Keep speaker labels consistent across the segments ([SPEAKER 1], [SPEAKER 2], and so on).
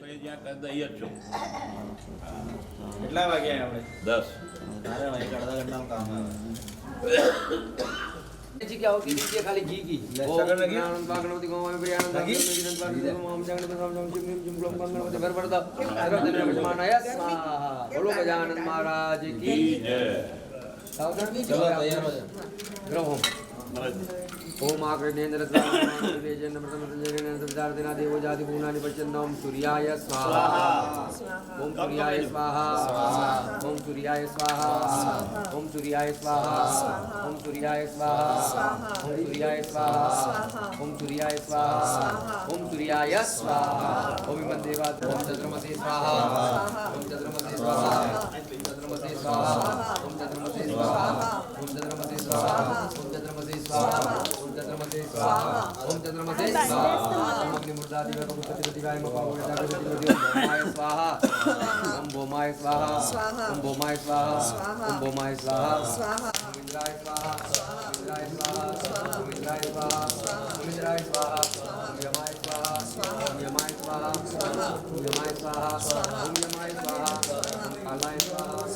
[SPEAKER 1] પછી જ્યાં કરી દઈએ જ છું.
[SPEAKER 2] કેટલા વાગ્યા આપણે?
[SPEAKER 1] 10.
[SPEAKER 2] अरे भाई अड़धा घंटा में काम है
[SPEAKER 3] जी क्या होगी दीजिए खाली घी की
[SPEAKER 2] शक्कर लगी?
[SPEAKER 3] आनंद गणपति को हम प्रिय आनंद
[SPEAKER 2] लगी?
[SPEAKER 3] हम जगन में हम जिम जिम लोग गणपति भर भर दा दिन में समानाया स्वाहा बोलो गजानन महाराज की
[SPEAKER 1] જય.
[SPEAKER 2] चलो तैयार हो जाओ
[SPEAKER 3] ग्रहोम ओम आग्नेन्द्र स्वाहा देवो जाति पूर्णानि पश्यन् ओम सूर्याय स्वाहा ओम सूर्याय स्वाहा ओम सूर्याय स्वाहा ओम सूर्याय स्वाहा ओम सूर्याय स्वाहा ओम सूर्याय स्वाहा ओम सूर्याय स्वाहा ओम सूर्याय स्वाहा ओम देवा ओम चंद्रमसे स्वाहा ओम चंद्रमसे स्वाहा ओम चंद्रमसे स्वाहा ओम चंद्रमसे स्वाहा ओम चंद्रमसे स्वाहा ओम चंद्रमसे स्वाहा ओम चंद्रमसे स्वाहा ओम चंद्रमसे स्वाहा ओम अग्निमूर्धादि भगवतीपतिवाय भोमाय स्वाहा ओम भोमाय स्वाहा ओम भोमाय स्वाहा ओम भोमाय स्वाहा ओम इंद्राय स्वाहा इंद्राय स्वाहा ओम इंद्राय स्वाहा ओम इंद्राय स्वाहा ओम यमाय स्वाहा ओम यमाय स्वाहा ओम यमाय स्वाहा ओम यमाय स्वाहा ओम कालाय स्वाहा ओम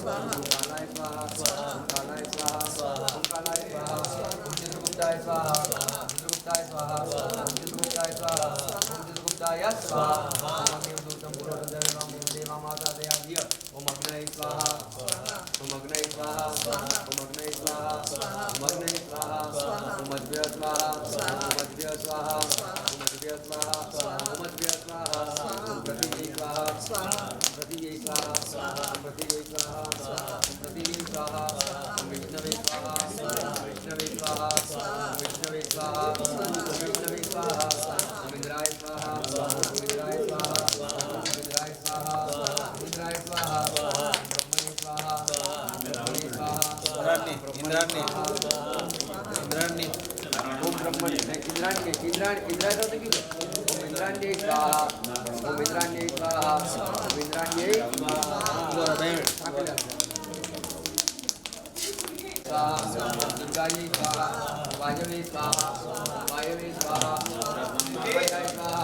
[SPEAKER 3] कालाय स्वाहा ओम कालाय स्वाहा ओम कालाय स्वाहा ओम चित्रगुप्ताय स्वाहा चित्रगुप्ताय स्वाहा ओम चित्रगुप्ताय स्वाहा ओम चित्रगुप्ताय स्वाहा ओम अग्निदूतम पुरोदरम देवा माता दयादिय ओम अग्नये स्वाहा ओम अग्नये स्वाहा ओम अग्नये स्वाहा ओम अग्नये स्वाहा ओम अद्भ्य स्वाहा ओम अद्भ्य स्वाहा ओम अद्भ्य स्वाहा ओम अद्भ्य स्वाहा ओम प्रतिये स्वाहा प्रतिये स्वाहा ओम प्रतिये स्वाहा ओम प्रतिये स्वाहा ओम विष्णवे स्वाहा विष्णवे स्वाहा विष्णवे स्वाहा विष्णवे स्वाहा ओम इंद्राय स्वाहा ओम इंद्राय स्वाहा ओम इंद्राय स्वाहा ओम इंद्राय स्वाहा ब्रह्मणे स्वाहा ब्रह्मणे स्वाहा
[SPEAKER 2] इंद्राणी
[SPEAKER 3] ओम ब्रह्मणे इंद्राणी इंद्राय तो देखिए ओम इंद्राणी स्वाहा ओम इंद्राणी स्वाहा ओम इंद्राणी दुर्गायै स्वाहा वायवे स्वाहा वायवे स्वाहा वायवे स्वाहा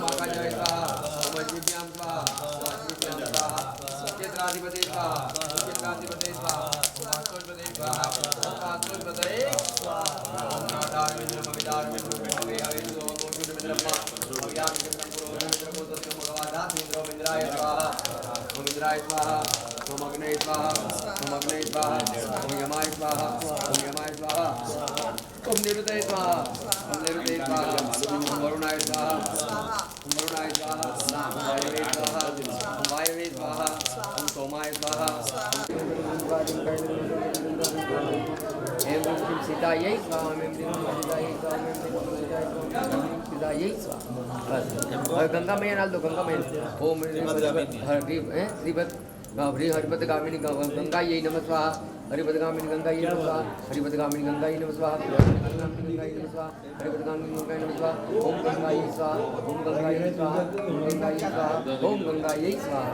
[SPEAKER 3] उमाकाय स्वाहा उमजीभ्यां स्वाहा उमजीभ्यां स्वाहा क्षेत्राधिपते स्वाहा क्षेत्राधिपते स्वाहा उमास्वपते स्वाहा उमास्वपते स्वाहा ओम नारायणमविदारमिन्द्रमे अवेदो मोक्षमिन्द्रम्मा अव्यामिन्द्रपुरोमिन्द्रपुत्रस्य भगवादामिन्द्रोमिन्द्राय स्वाहा ओम इंद्राय स्वाहा ओम अग्नये स्वाहा ओम अग्नये स्वाहा ओम यमाय स्वाहा ओम यमाय स्वाहा ओम निरुतये स्वाहा ओम निरुतये स्वाहा ओम वरुणाय स्वाहा ओम वरुणाय स्वाहा ओम वायवे स्वाहा ओम वायवे स्वाहा ओम सोमाय स्वाहा एवं सीतायै स्वाहा एवं सीतायै स्वाहा सीतायै स्वाहा बस गंगा मैया डाल दो गंगा मैया ओम श्रीपद हरिपदगामिनी गंगा ये नमः स्वाहा हरिपदगामिनी गंगा ये नमः स्वाहा हरिपदगामिनी गंगा ये नमः स्वाहा हरिपदगामिनी गंगा ये नमः स्वाहा हरिपदगामिनी गंगा ये नमः स्वाहा ओम गंगा ये स्वाहा ओम गंगा ये स्वाहा ओम गंगा ये स्वाहा ओम गंगा ये स्वाहा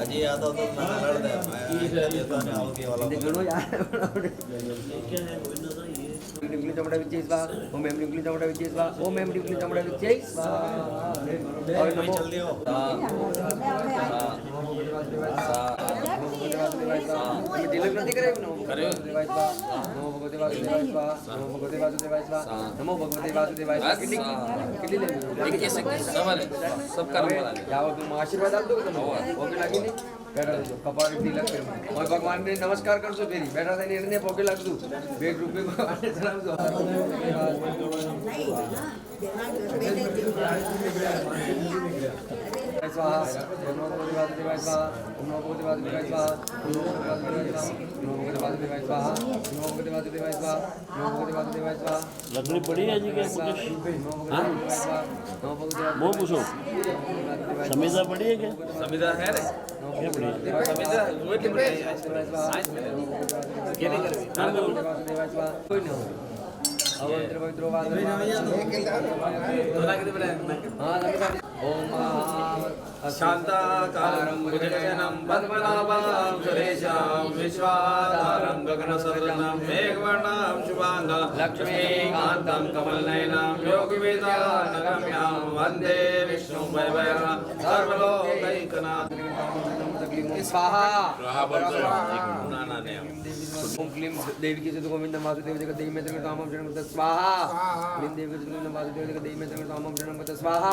[SPEAKER 2] अजी आता तो मैं लड़ दे मैं देता नहीं आओगे वाला
[SPEAKER 3] देखो यार निकली चमड़ा विजय स्वाहा ओम एम निकली चमड़ा विजय स्वाहा ओम एम निकली चमड़ा विजय स्वाहा और नमो
[SPEAKER 2] चल दियो
[SPEAKER 3] तिलक नहीं करे नमो भगवते वासुदेवाय नमो भगवते वासुदेवाय नमो भगवते वासुदेवाय नमो भगवते वासुदेवाय कितनी ले सब कर्म वाला जाओ तुम आशीर्वाद दो तुम ओके लगी नहीं बैठा दो कपाल तिलक कर और भगवान ने नमस्कार कर सो फेरी बैठा था निर्णय पोके लग दो 1 रुपए भगवान ने सलाम दो स्वाहा नमो भगवते वासुदेवाय स्वाहा नमो भगवते वासुदेवाय स्वाहा नमो भगवते वासुदेवाय स्वाहा नमो भगवते वासुदेवाय स्वाहा नमो भगवते वासुदेवाय स्वाहा
[SPEAKER 1] લગ્ન પડી है जी के हाँ वो पूछो समीजा पड़ी है क्या
[SPEAKER 2] संविदा है रे
[SPEAKER 1] क्या पड़ी है
[SPEAKER 2] संविदा वो के पड़ी के नहीं करे
[SPEAKER 3] कोई नहीं अवंत्र पवित्रो वादन ओम
[SPEAKER 2] शांताकारं भुजगशयनं पद्मनाभं सुरेशं विश्वाधारं गगनसदृशं मेघवर्णं शुभांगं लक्ष्मीकान्तं कमलनयनं योगिवेदान्तगम्यं वन्दे विष्णुं वैभवं सर्वलोक
[SPEAKER 3] स्वाहा
[SPEAKER 2] नाना
[SPEAKER 3] ओम क्लीम देवी की जय गोविंद वासुदेव जगत देवी में त्रिगुण तामम शरणं गत स्वाहा क्लीम देवी की जय गोविंद वासुदेव जगत देवी में त्रिगुण तामम शरणं गत स्वाहा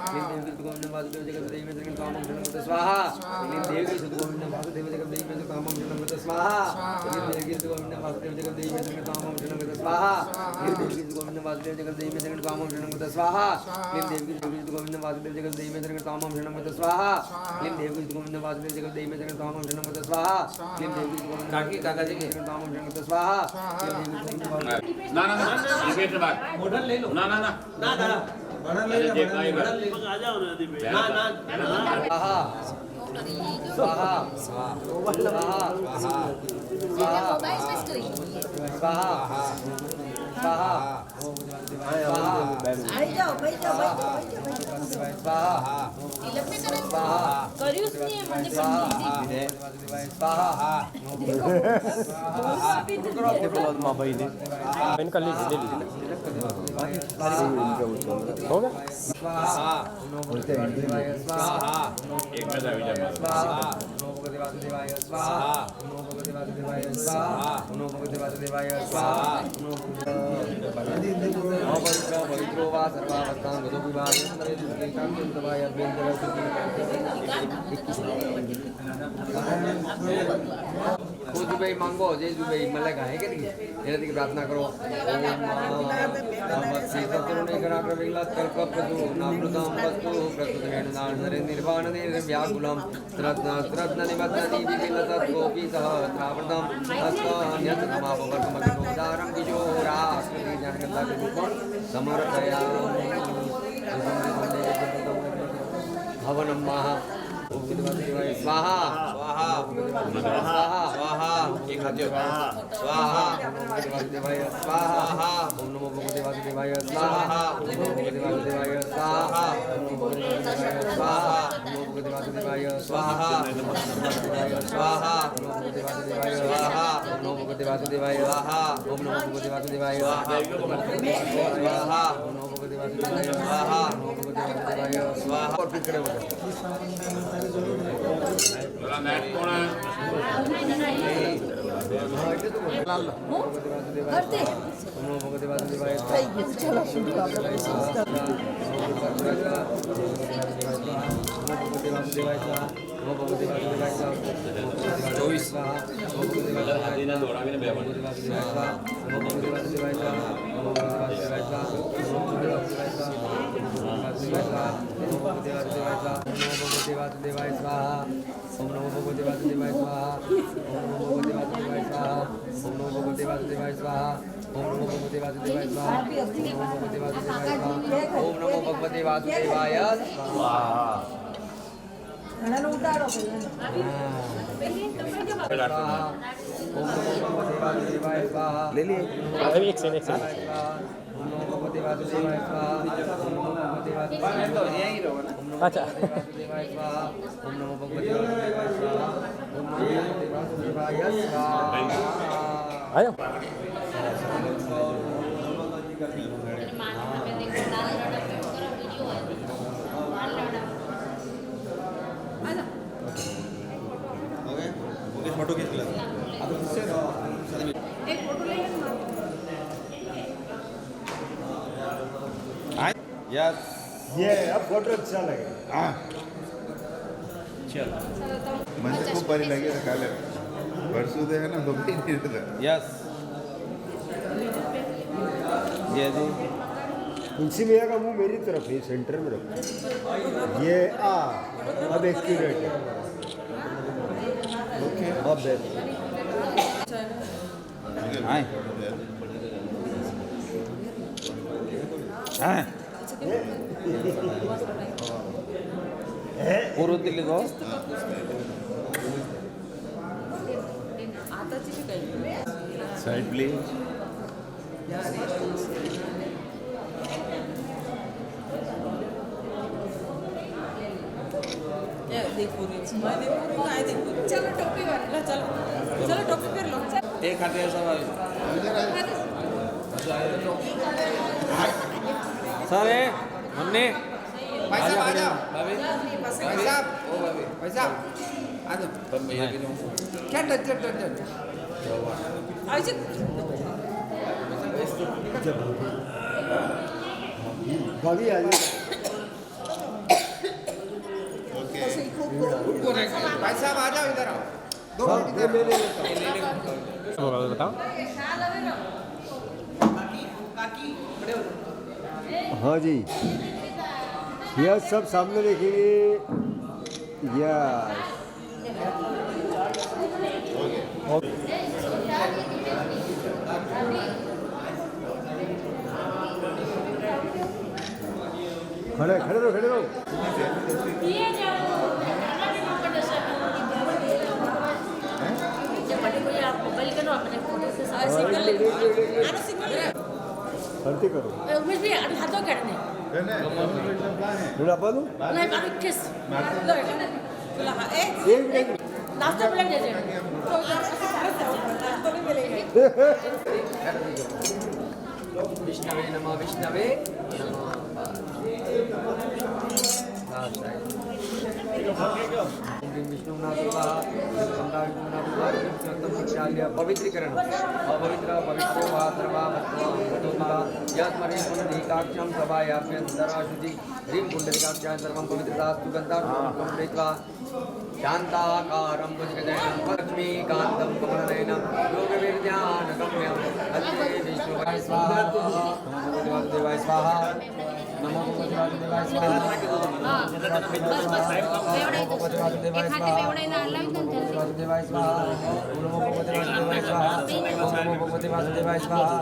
[SPEAKER 3] क्लीम देवी की जय गोविंद वासुदेव जगत देवी में त्रिगुण तामम शरणं गत स्वाहा क्लीम देवी की जय गोविंद वासुदेव जगत देवी में त्रिगुण तामम शरणं गत स्वाहा क्लीम देवी की जय गोविंद वासुदेव जगत देवी में त्रिगुण तामम शरणं गत स्वाहा क्लीम देवी की जय गोविंद वासुदेव जगत देवी में त्रिगुण तामम शरणं गत स्वाहा क्लीम देवी की जय गोविंद वासुदेव जगत देवी में त्रिगुण तामम शरणं गत स्वाहा क्लीम देवी की जय गोविंद वासुदेव जगत देवी में त्रिगुण तामम शरणं गत स्वाहा क्लीम देवी की जय गोविंद काका जी के तामम शरणं गत स्वाहा
[SPEAKER 4] ना ना ना ये के बाद
[SPEAKER 1] मॉडल ले लो
[SPEAKER 4] ना ना ना
[SPEAKER 1] ना ना
[SPEAKER 4] मॉडल ले लो
[SPEAKER 1] आ जाओ ना दीप ना ना
[SPEAKER 3] स्वाहा स्वाहा स्वाहा स्वाहा स्वाहा स्वाहा
[SPEAKER 5] आई जाओ बैठ जाओ
[SPEAKER 3] स्वाहा
[SPEAKER 5] करियूच नाही म्हणजे
[SPEAKER 3] स्वाहा
[SPEAKER 4] एक में जा विजय
[SPEAKER 3] स्वाहा नमो भगवते वासुदेवाय स्वाहा नमो भगवते वासुदेवाय स्वाहा नमो भगवते वासुदेवाय स्वाहा नमो पवित्रो वा सर्वावस्थां गतो विभागेन्द्रे दुर्गेकान्तवाय वो दुबई मांगो जय दुबई मला काय के नहीं ये ती प्रार्थना करो ओम नमः करुणे कराग्र विलास कल्पप्रदु नामृतम वस्तु प्रसुतेन नानरे निर्वाण निर्व्याकुलम रत्न निबद्धनि विलसत् गोपी सह त्रावणम अस्तान्यत समापवर्तमग्नोदारं किशोरा कृति जानकता विमुखं समर्पया हवनं महा स्वाहा
[SPEAKER 2] स्वाहा
[SPEAKER 3] स्वाहा
[SPEAKER 2] स्वाहा एक हाथ स्वाहा
[SPEAKER 3] वासुदेवाय स्वाहा ओम नमो भगवते वासुदेवाय स्वाहा ओम नमो भगवते वासुदेवाय स्वाहा ओम नमो भगवते वासुदेवाय स्वाहा ओम नमो भगवते वासुदेवाय स्वाहा ओम नमो भगवते वासुदेवाय स्वाहा ओम नमो भगवते वासुदेवाय स्वाहा ओम नमो भगवते वासुदेवाय स्वाहा ओम नमो भगवते वासुदेवाय स्वाहा ओम नमो भगवते वासुदेवाय स्वाहा ओम नमो भगवते वासुदेवाय स्वाहा और फिर खड़े हो जाओ
[SPEAKER 4] मेरा नेट कौन है
[SPEAKER 5] करते
[SPEAKER 3] भगवते वासुदेवाय
[SPEAKER 5] चलो शुरू
[SPEAKER 3] वासुदेवाय स्वाहा ओम नमो भगवते वासुदेवाय स्वाहा ओम नमो भगवते वासुदेवाय स्वाहा ओम नमो भगवते वासुदेवाय स्वाहा ओम नमो भगवते वासुदेवाय स्वाहा ओम नमो भगवते वासुदेवाय स्वाहा
[SPEAKER 5] घणाला उतारो
[SPEAKER 3] ओम नमो भगवते वासुदेवाय स्वाहा
[SPEAKER 1] ले लिए एक से
[SPEAKER 3] ओम नमो भगवते वासुदेवाय स्वाहा ओम नमो भगवते वासुदेवाय
[SPEAKER 1] अच्छा
[SPEAKER 3] वासुदेवाय स्वाहा ओम नमो भगवते वासुदेवाय स्वाहा ओम नमो भगवते वासुदेवाय स्वाहा
[SPEAKER 1] आयो
[SPEAKER 2] फोटो खींच लो यस
[SPEAKER 6] ये अब फोटो अच्छा लगेगा
[SPEAKER 2] चल
[SPEAKER 7] मुझे खूब बड़ी लगी था काले परसों दे है ना तो भी नहीं रहता
[SPEAKER 2] यस ये जी
[SPEAKER 6] तुलसी मैया का मुंह मेरी तरफ है सेंटर में रखो ये अब एक्यूरेट है ओके अब देख
[SPEAKER 2] हाय हाय पूर्व दिल्ली को
[SPEAKER 7] साइड प्लीज
[SPEAKER 5] चलो टोपी वाला चलो चलो टोपी फिर लो
[SPEAKER 2] एक हाथ ऐसा सर मन्ने
[SPEAKER 3] भाई साहब आ जाओ भाई साहब भाई साहब आ जाओ क्या टच
[SPEAKER 5] ऐसे
[SPEAKER 6] भाभी आ गई
[SPEAKER 3] भाई साहब आ जाओ इधर आओ 2
[SPEAKER 6] हाँ,
[SPEAKER 3] मिनट
[SPEAKER 6] ये
[SPEAKER 3] इधर
[SPEAKER 6] ले लेता हूँ। हाँ जी, यह सब सामने देखेंगे। यस, खड़े खड़े रहो, खड़े रहो। शांति करो।
[SPEAKER 5] उमेश भी हाथों काढणे
[SPEAKER 6] थोड़ा बोलो।
[SPEAKER 5] नाही बारीक केस तुला हा
[SPEAKER 6] एक मिनट।
[SPEAKER 5] नाश्ता प्लेट द्यायचे
[SPEAKER 3] विष्णवे नमः विष्णवे पवित्रीकरण अपवित्र पवित्रो वा सर्वामत्वामत्वा पुण्डरीकाक्षं सभायाभ्यन्तराशुचि ह्रीं पुण्डरीकाक्षाय सर्वं पवित्रतास्तु गन्धार्पणं शान्ताकारं भुजगशयनं लक्ष्मीकान्तं कमलनयनं योगविद्यानगम्यं वन्दे विष्णुपदाय स्वाहा देवाय स्वाहा नमो भगवते वासुदेवाय स्वाहा वासुदेवाय स्वाहा नमो भगवते वासुदेवाय स्वाहा नमो भगवते वासुदेवाय स्वाहा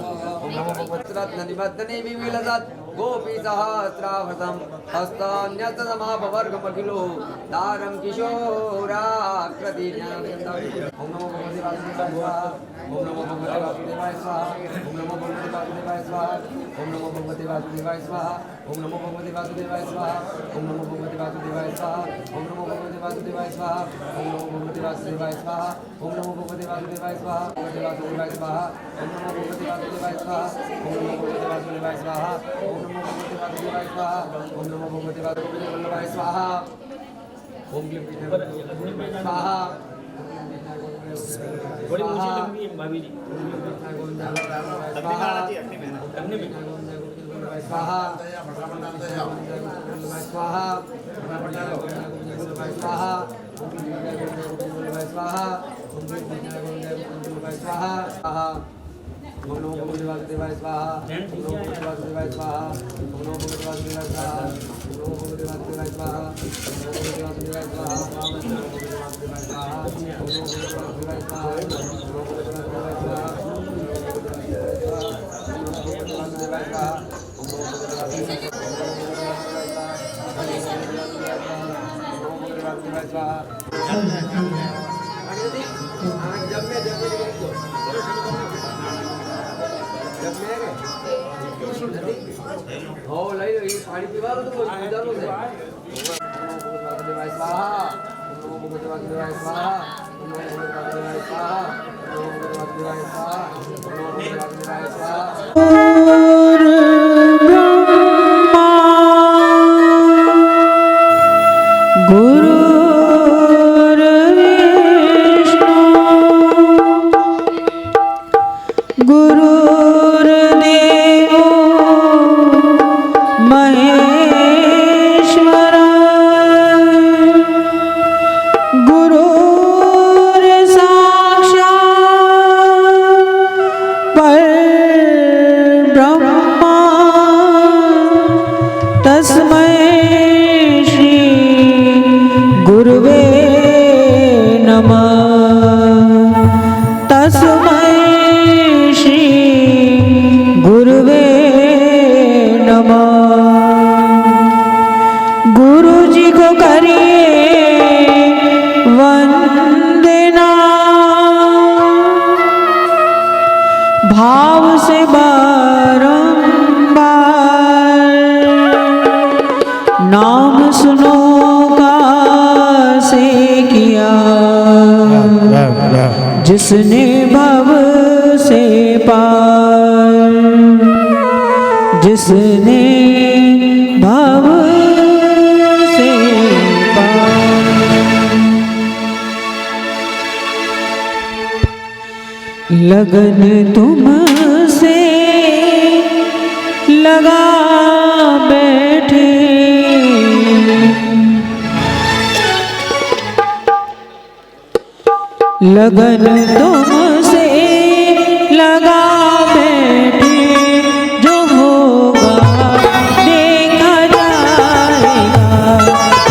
[SPEAKER 3] नमो भगवते रत्ननिबद्धने विविलसत् गोपी सहस्रावृतं हस्तान्यस्तमापवर्गमखिलो दारं किशोराकृति ओम नमो भगवते वासुदेवाय स्वाहा ओम नमो भगवते वासुदेवाय स्वाहा ओम नमो भगवते वासुदेवाय स्वाहा ओम नमो भगवते वासुदेवाय स्वाहा ओम नमो भगवते वासुदेवाय स्वाहा ओम नमो भगवते वासुदेवाय स्वाहा ओम नमो भगवते वासुदेवाय स्वाहा ओम नमो भगवते वासुदेवाय स्वाहा ओम नमो भगवते वासुदेवाय स्वाहा भगवते वासुदेवाय स्वाहा ओम नमो भगवते वासुदेवाय स्वाहा ओम नमो भगवते वासुदेवाय स्वाहा ओम नमो भगवते वासुदेवाय स्वाहा ओम नमो भगवते वासुदेवाय स्वाहा ओम क्लीं स्वाहा
[SPEAKER 1] थोड़ी मुझे लंबी है भाभी जी
[SPEAKER 3] स्वाहा स्वाहा स्वाहा स्वाहा स्वाहा ओम नमो भगवते वासुदेवाय स्वाहा ओम नमो भगवते वासुदेवाय स्वाहा ओम नमो भगवते वासुदेवाय स्वाहा ओम नमो भगवते वासुदेवाय स्वाहा ओम नमो भगवते वासुदेवाय स्वाहा ओम नमो भगवते वासुदेवाय स्वाहा ओम नमो भगवते वासुदेवाय स्वाहा ओम नमो भगवते वासुदेवाय स्वाहा हो लई पानी पीवा तो सुधारो से वासुदेवाय स्वाहा ओम नमो भगवते वासुदेवाय स्वाहा ओम नमो भगवते वासुदेवाय स्वाहा ओम नमो भगवते वासुदेवाय स्वाहा ओम नमो भगवते वासुदेवाय स्वाहा
[SPEAKER 8] जिसने भव से पार, जिसने भव लगन तुमसे लगा बैठे, लगन तुमसे लगा बैठे, जो होगा देखा जाएगा।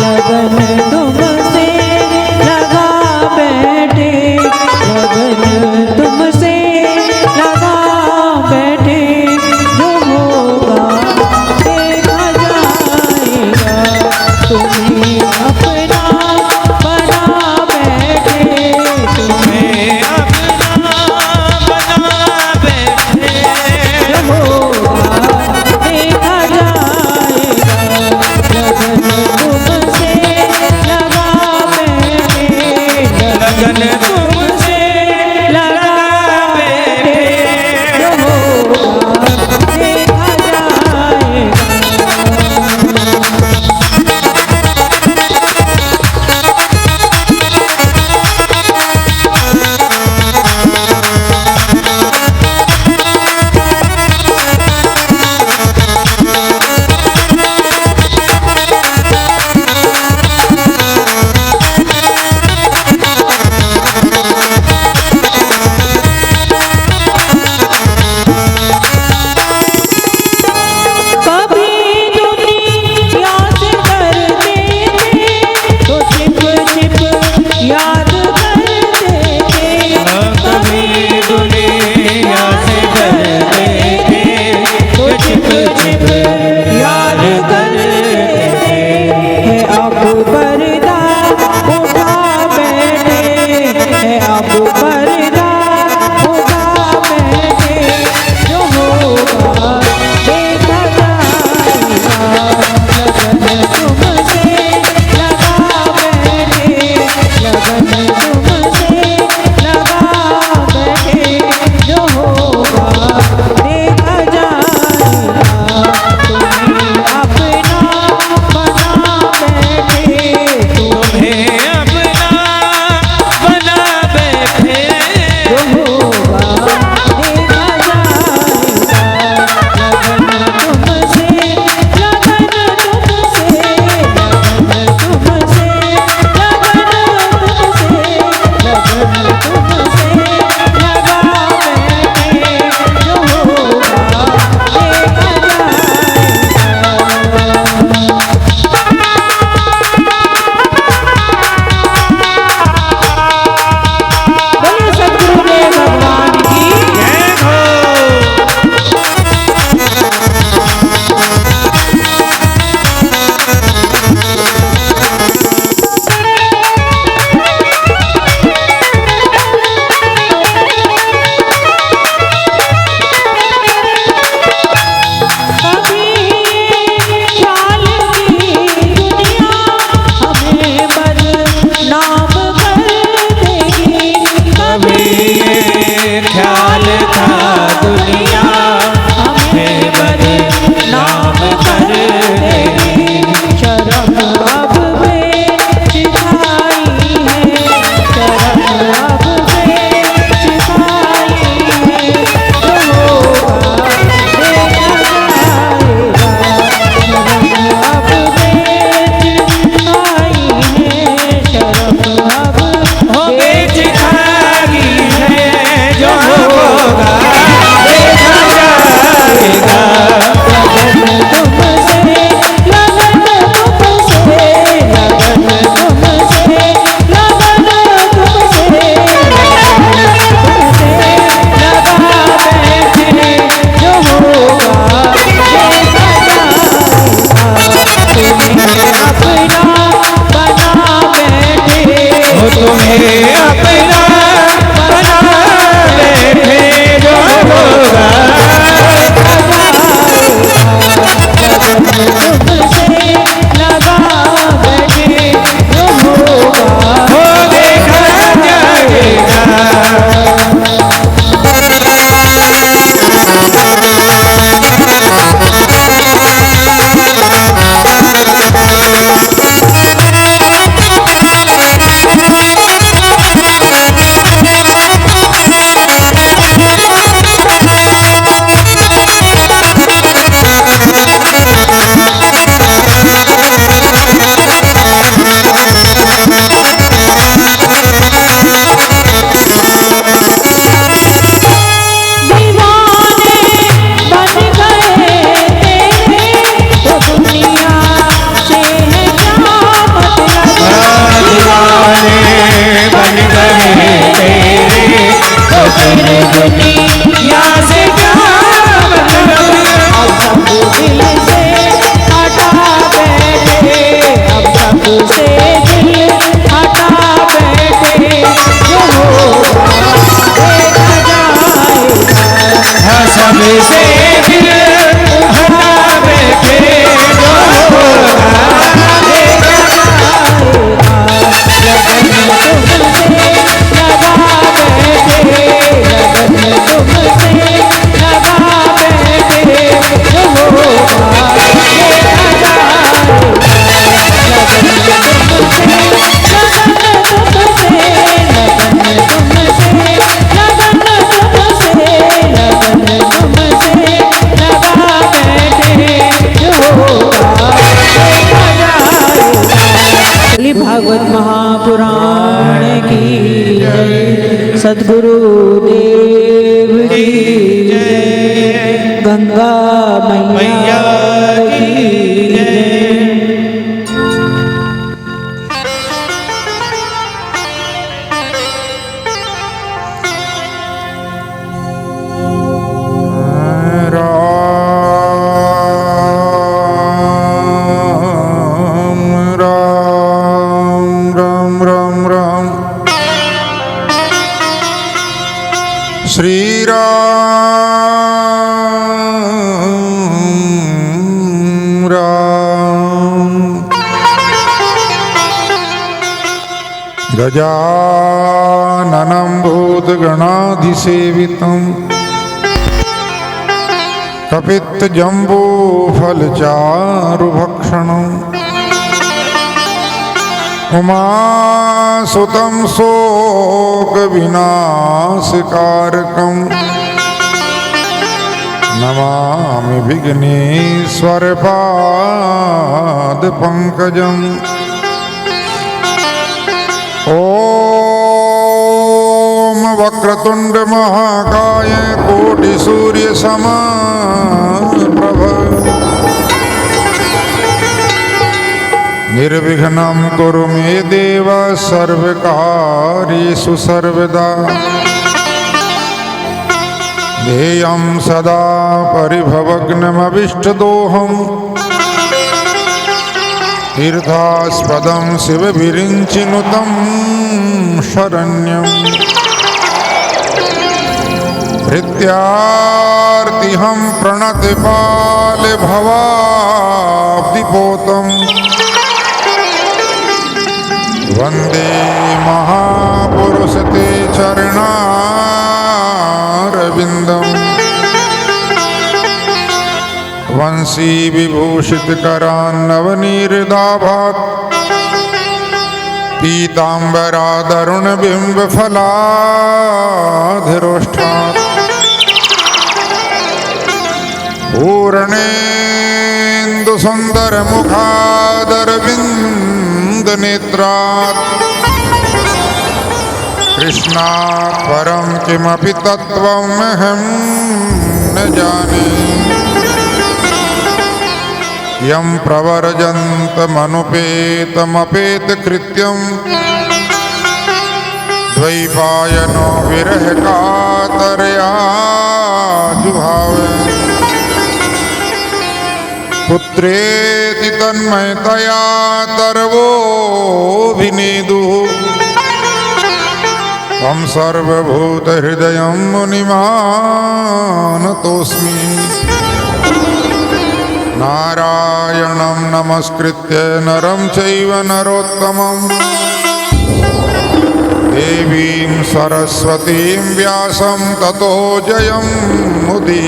[SPEAKER 8] लगन तुमसे लगा बैठे, लगन तुमसे लगा बैठे, जो होगा देखा जाएगा। तुम्हें अपना बना बैठे, तुम्हें अपना भागवत महापुराण की जय, सद्गुरु देव की जय, गंगा मैया की जय।
[SPEAKER 9] श्री राम राम। गजाननं भूतगणाधिसेवितं कपित्तजम्बूफलचारुभक्षणम् उमासुतं शोकविनाशकारकम् नमामि विघ्नेश्वरपादपङ्कजम्। ॐ वक्रतुण्ड महाकाय कोटिसूर्यसमप्रभ निर्विघ्नं कुरु मे देव सर्वकार्येषु सर्वदा। ध्येयं सदा परिभवग्नमभीष्टदोहम् तीर्थास्पदं शिवविरिञ्चिनुतं शरण्यम्। भृत्यार्तिहं प्रणतपालभवाब्धिपोतम् वन्दे महापुरुष ते चरणारविन्दम्। वंशी विभूषितकरान्नवनीरदाभात् पीताम्बरादरुणबिम्बफलाधिरोष्ठात् पूर्णेन्दुसुन्दरमुखादरविन्दनेत्रात् कृष्णात् परं किमपि तत्त्वमहं न जाने। यं प्रवर्जन्तमनुपेतमपेतकृत्यं द्वैपायनो विरहकातरया जुभावे। पुत्रेति तन्मयतया तरवोऽभिनेदुः तं सर्वभूतहृदयं मुनिमानतोऽस्मि। नारायणं नमस्कृत्य नरं चैव नरोत्तमं देवीं सरस्वतीं व्यासं ततो जयमुदीरयेत्।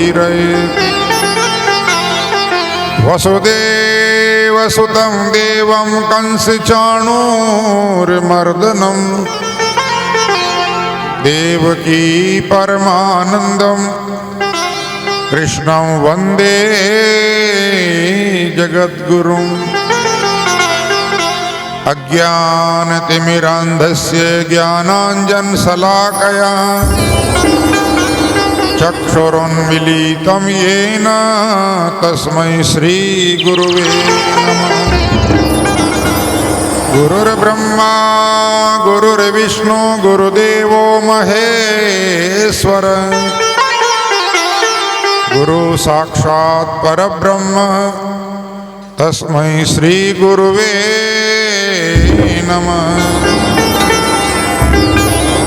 [SPEAKER 9] वसुदेवसुतं देवं कंसचाणूरमर्दनं देवकी परमानन्दं कृष्णं वन्दे जगद्गुरुम्। अज्ञानतिमिरान्धस्य ज्ञानाञ्जनशलाकया चक्षुरुन्मीलितं येन तस्मै श्रीगुरुवे नमः। गुरुर्ब्रह्मा गुरुर्विष्णु गुरुदेवो महेश्वर गुरु साक्षात् परब्रह्म तस्मै श्रीगुरुवे नमः।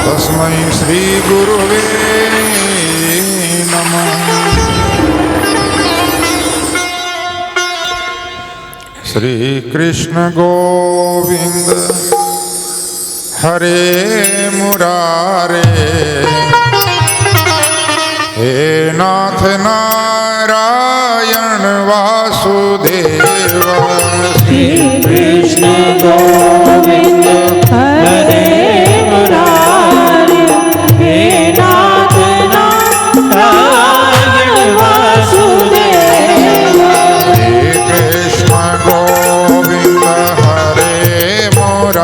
[SPEAKER 9] तस्मै श्रीगुरुवे नमः। श्री कृष्ण गोविंद हरे मुरारे हे नाथ नारायण वासुदेव।
[SPEAKER 8] श्री कृष्ण गोविंद हरे मुरारे हे नाथ नारायण वासुदेव।
[SPEAKER 9] हे कृष्ण गोविंद हरे मुरारे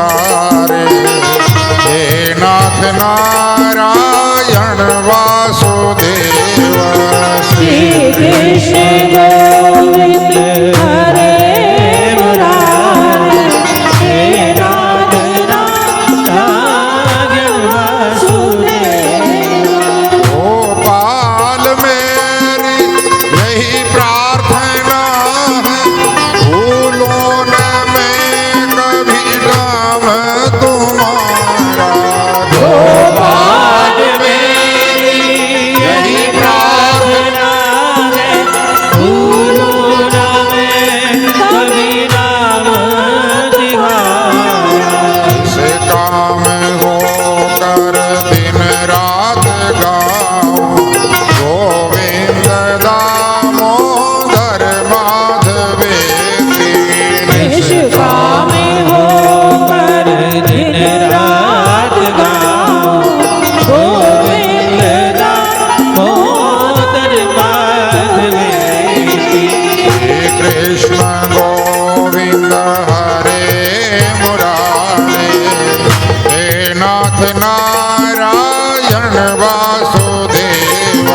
[SPEAKER 9] नाथ नारायण वासुदेव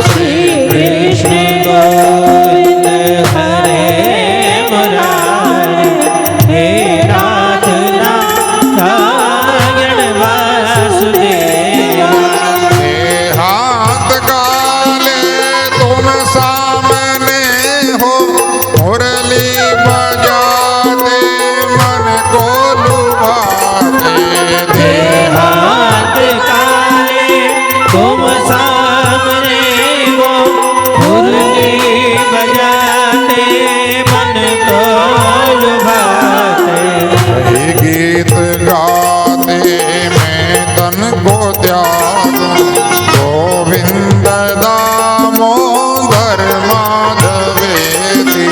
[SPEAKER 9] श्री
[SPEAKER 8] कृष्ण गोविंद हरे मुरारे हे नाथ नारायण वासुदेव
[SPEAKER 9] हाथ काले तुम सामने हो मुरली बजाते मन को लुभाते
[SPEAKER 8] हाथ काले तुम सामने हो मुरली बजाते मन को लुभाते
[SPEAKER 9] गीत गाते मैं तन को त्यागूं गोविंद दामोदर माधवेति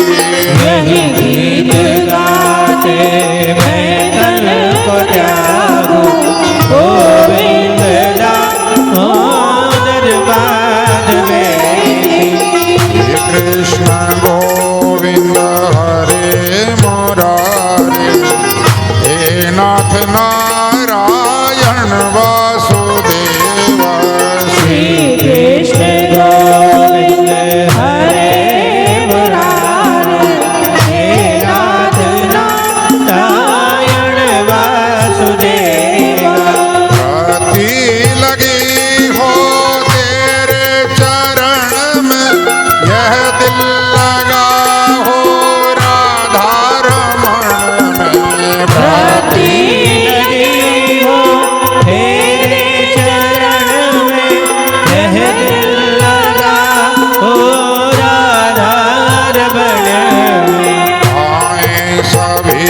[SPEAKER 8] यही गीत गाते मैं तन को त्यागूं गोविंद दामोदर माधवेति
[SPEAKER 9] कृष्ण गोविंद हरे मुरारे हे नाथ नारायण वासुदेव
[SPEAKER 8] श्री कृष्ण गोविंद हरे मुरारे हे नाथ नारायण वासुदेव
[SPEAKER 9] रति लगी हो तेरे चरण में यह दिल लगा हो राधा रमण में
[SPEAKER 8] रति लगी हो तेरे चरण में यह दिल लगा हो राधा रमण में
[SPEAKER 9] आए सभी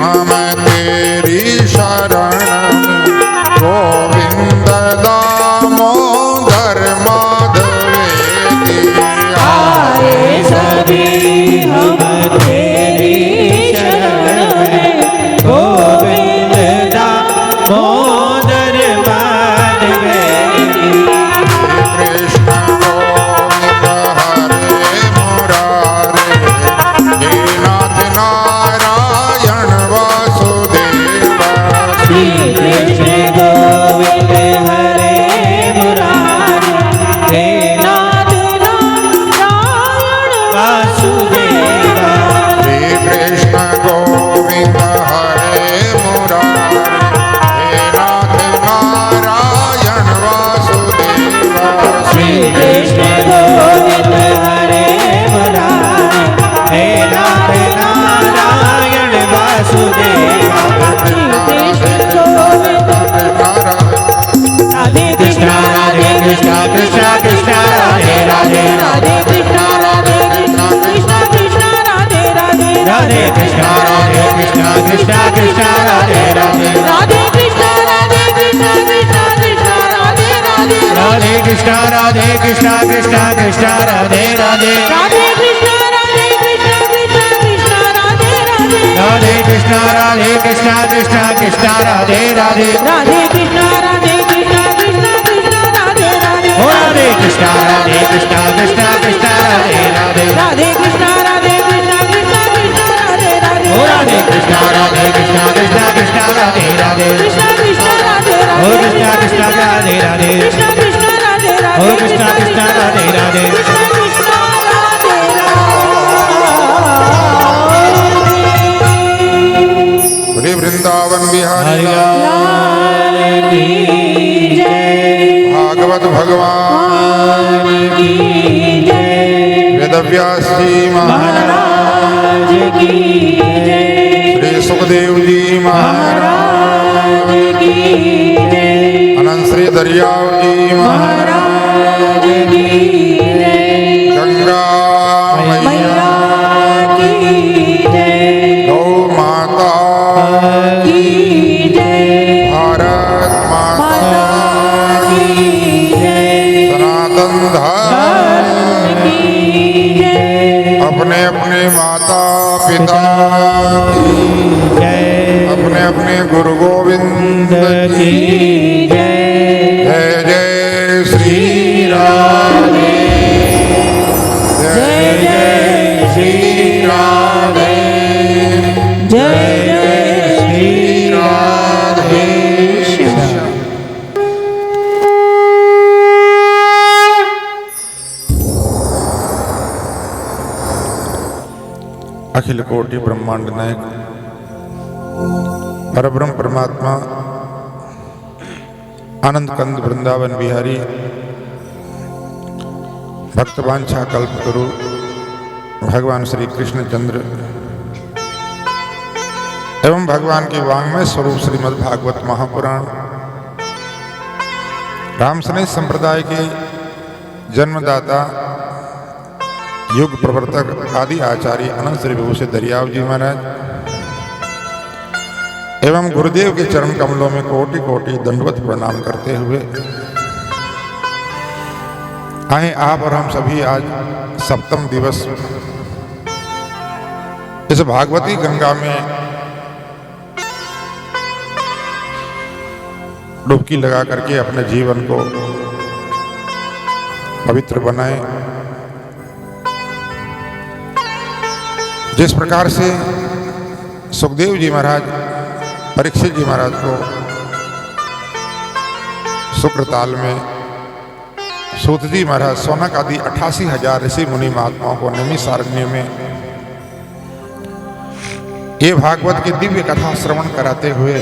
[SPEAKER 9] हम तेरी शरण में गोविंद दामोदर माधवेति
[SPEAKER 8] आए सभी हम तेरी शरण में गोविंद दामोदर माधवेति
[SPEAKER 9] कृष्ण गोविंद हरे मुरारे हे नाथ नारायण वासुदेव
[SPEAKER 8] श्री कृष्ण गोविंद हरे मुरारे हे नाथ नारायण वासुदेव
[SPEAKER 9] श्री कृष्ण गोविंद हरे मुरारे हे नाथ नारायण वासुदेव
[SPEAKER 8] श्री कृष्ण गोविंद हरे मुरारे हे नाथ नारायण वासुदेव श्री कृष्ण गोविंद राधे कृष्ण कृष्ण कृष्ण राधे राधे राधे कृष्ण कृष्ण कृष्ण राधे राधे राधे कृष्ण कृष्ण कृष्ण राधे राधे राधे कृष्ण कृष्ण कृष्ण राधे राधे राधे कृष्ण कृष्ण कृष्ण राधे राधे राधे कृष्ण कृष्ण कृष्ण राधे राधे राधे कृष्ण कृष्ण कृष्ण राधे राधे राधे कृष्ण कृष्ण कृष्ण राधे राधे ओ राधे कृष्ण कृष्ण कृष्ण राधे राधे राधे कृष्ण कृष्ण कृष्ण राधे राधे ओ राधे कृष्ण कृष्ण कृष्ण राधे राधे कृष्ण कृष्ण राधे राधे ओ कृष्ण कृष्ण राधे राधे कृष्ण कृष्ण राधे राधे ओ कृष्ण कृष्ण राधे राधे कृष्ण कृष्ण राधे राधे
[SPEAKER 9] श्री वृंदावन बिहारी
[SPEAKER 8] लाल की जय
[SPEAKER 9] भागवत भगवान
[SPEAKER 8] की जय
[SPEAKER 9] वेदव्यास जी महाराज
[SPEAKER 8] महाराज की जय
[SPEAKER 9] श्री सुखदेव जी महाराज
[SPEAKER 8] महाराज की जय
[SPEAKER 9] अनंत श्री दरियाव जी महाराज
[SPEAKER 8] महाराज की जय
[SPEAKER 9] गंगा मैया
[SPEAKER 8] मैया की जय
[SPEAKER 9] गौ माता
[SPEAKER 8] की जय
[SPEAKER 9] भारत माता
[SPEAKER 8] माता की जय
[SPEAKER 9] सनातन धर्म
[SPEAKER 8] की जय
[SPEAKER 9] अपने अपने माता पिता की
[SPEAKER 8] जय
[SPEAKER 9] अपने अपने गुरु गोविंद
[SPEAKER 8] की
[SPEAKER 9] की
[SPEAKER 8] जय
[SPEAKER 9] जय जय श्री राधे जय जय श्री राधे
[SPEAKER 8] जय जय
[SPEAKER 9] श्री राधे श्याम। अखिल कोटि ब्रह्मांड नायक परब्रह्म परमात्मा आनंद कंद वृंदावन बिहारी भक्तवांछा कल्पतरु भगवान श्री कृष्ण चंद्र एवं भगवान के वांग्मय स्वरूप श्रीमद् भागवत महापुराण रामसनेह संप्रदाय के जन्मदाता युग प्रवर्तक आदि आचार्य अनंत श्री विभूषित दरियाव जी महाराज एवं गुरुदेव के चरण कमलों में कोटि कोटि दंडवत प्रणाम करते हुए आए आप और हम सभी आज सप्तम दिवस इस भागवती गंगा में डुबकी लगा करके अपने जीवन को पवित्र बनाएं। जिस प्रकार से सुखदेव जी महाराज परीक्षित जी महाराज को शुक्रताल में सूत जी महाराज सोनक आदि 88,000 ऋषि मुनि महात्माओं को नैमिषारण्य में ये भागवत की दिव्य कथा श्रवण कराते हुए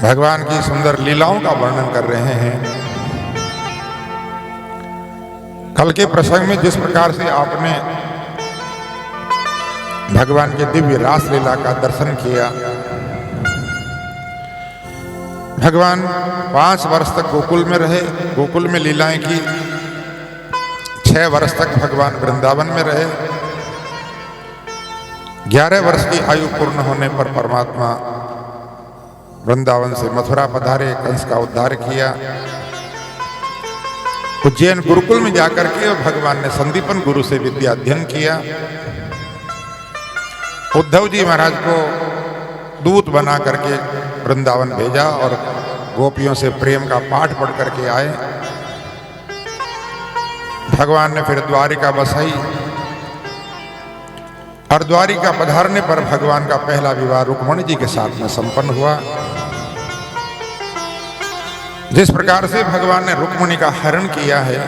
[SPEAKER 9] भगवान की सुंदर लीलाओं का वर्णन कर रहे हैं। कल के प्रसंग में जिस प्रकार से आपने भगवान के दिव्य रास लीला का दर्शन किया, भगवान 5 वर्ष तक गोकुल में रहे, गोकुल में लीलाएं की, 6 वर्ष तक भगवान वृंदावन में रहे, 11 वर्ष की आयु पूर्ण होने पर परमात्मा वृंदावन से मथुरा पधारे, कंस का उद्धार किया। उज्जैन गुरुकुल में जाकर के भगवान ने संदीपन गुरु से विद्या अध्ययन किया। उद्धव जी महाराज को दूत बना करके वृंदावन भेजा और गोपियों से प्रेम का पाठ पढ़ करके आए। भगवान ने फिर द्वारिका बसाई और द्वारिका पधारने पर भगवान का पहला विवाह रुक्मणी जी के साथ में संपन्न हुआ। जिस प्रकार से भगवान ने रुक्मणी का हरण किया है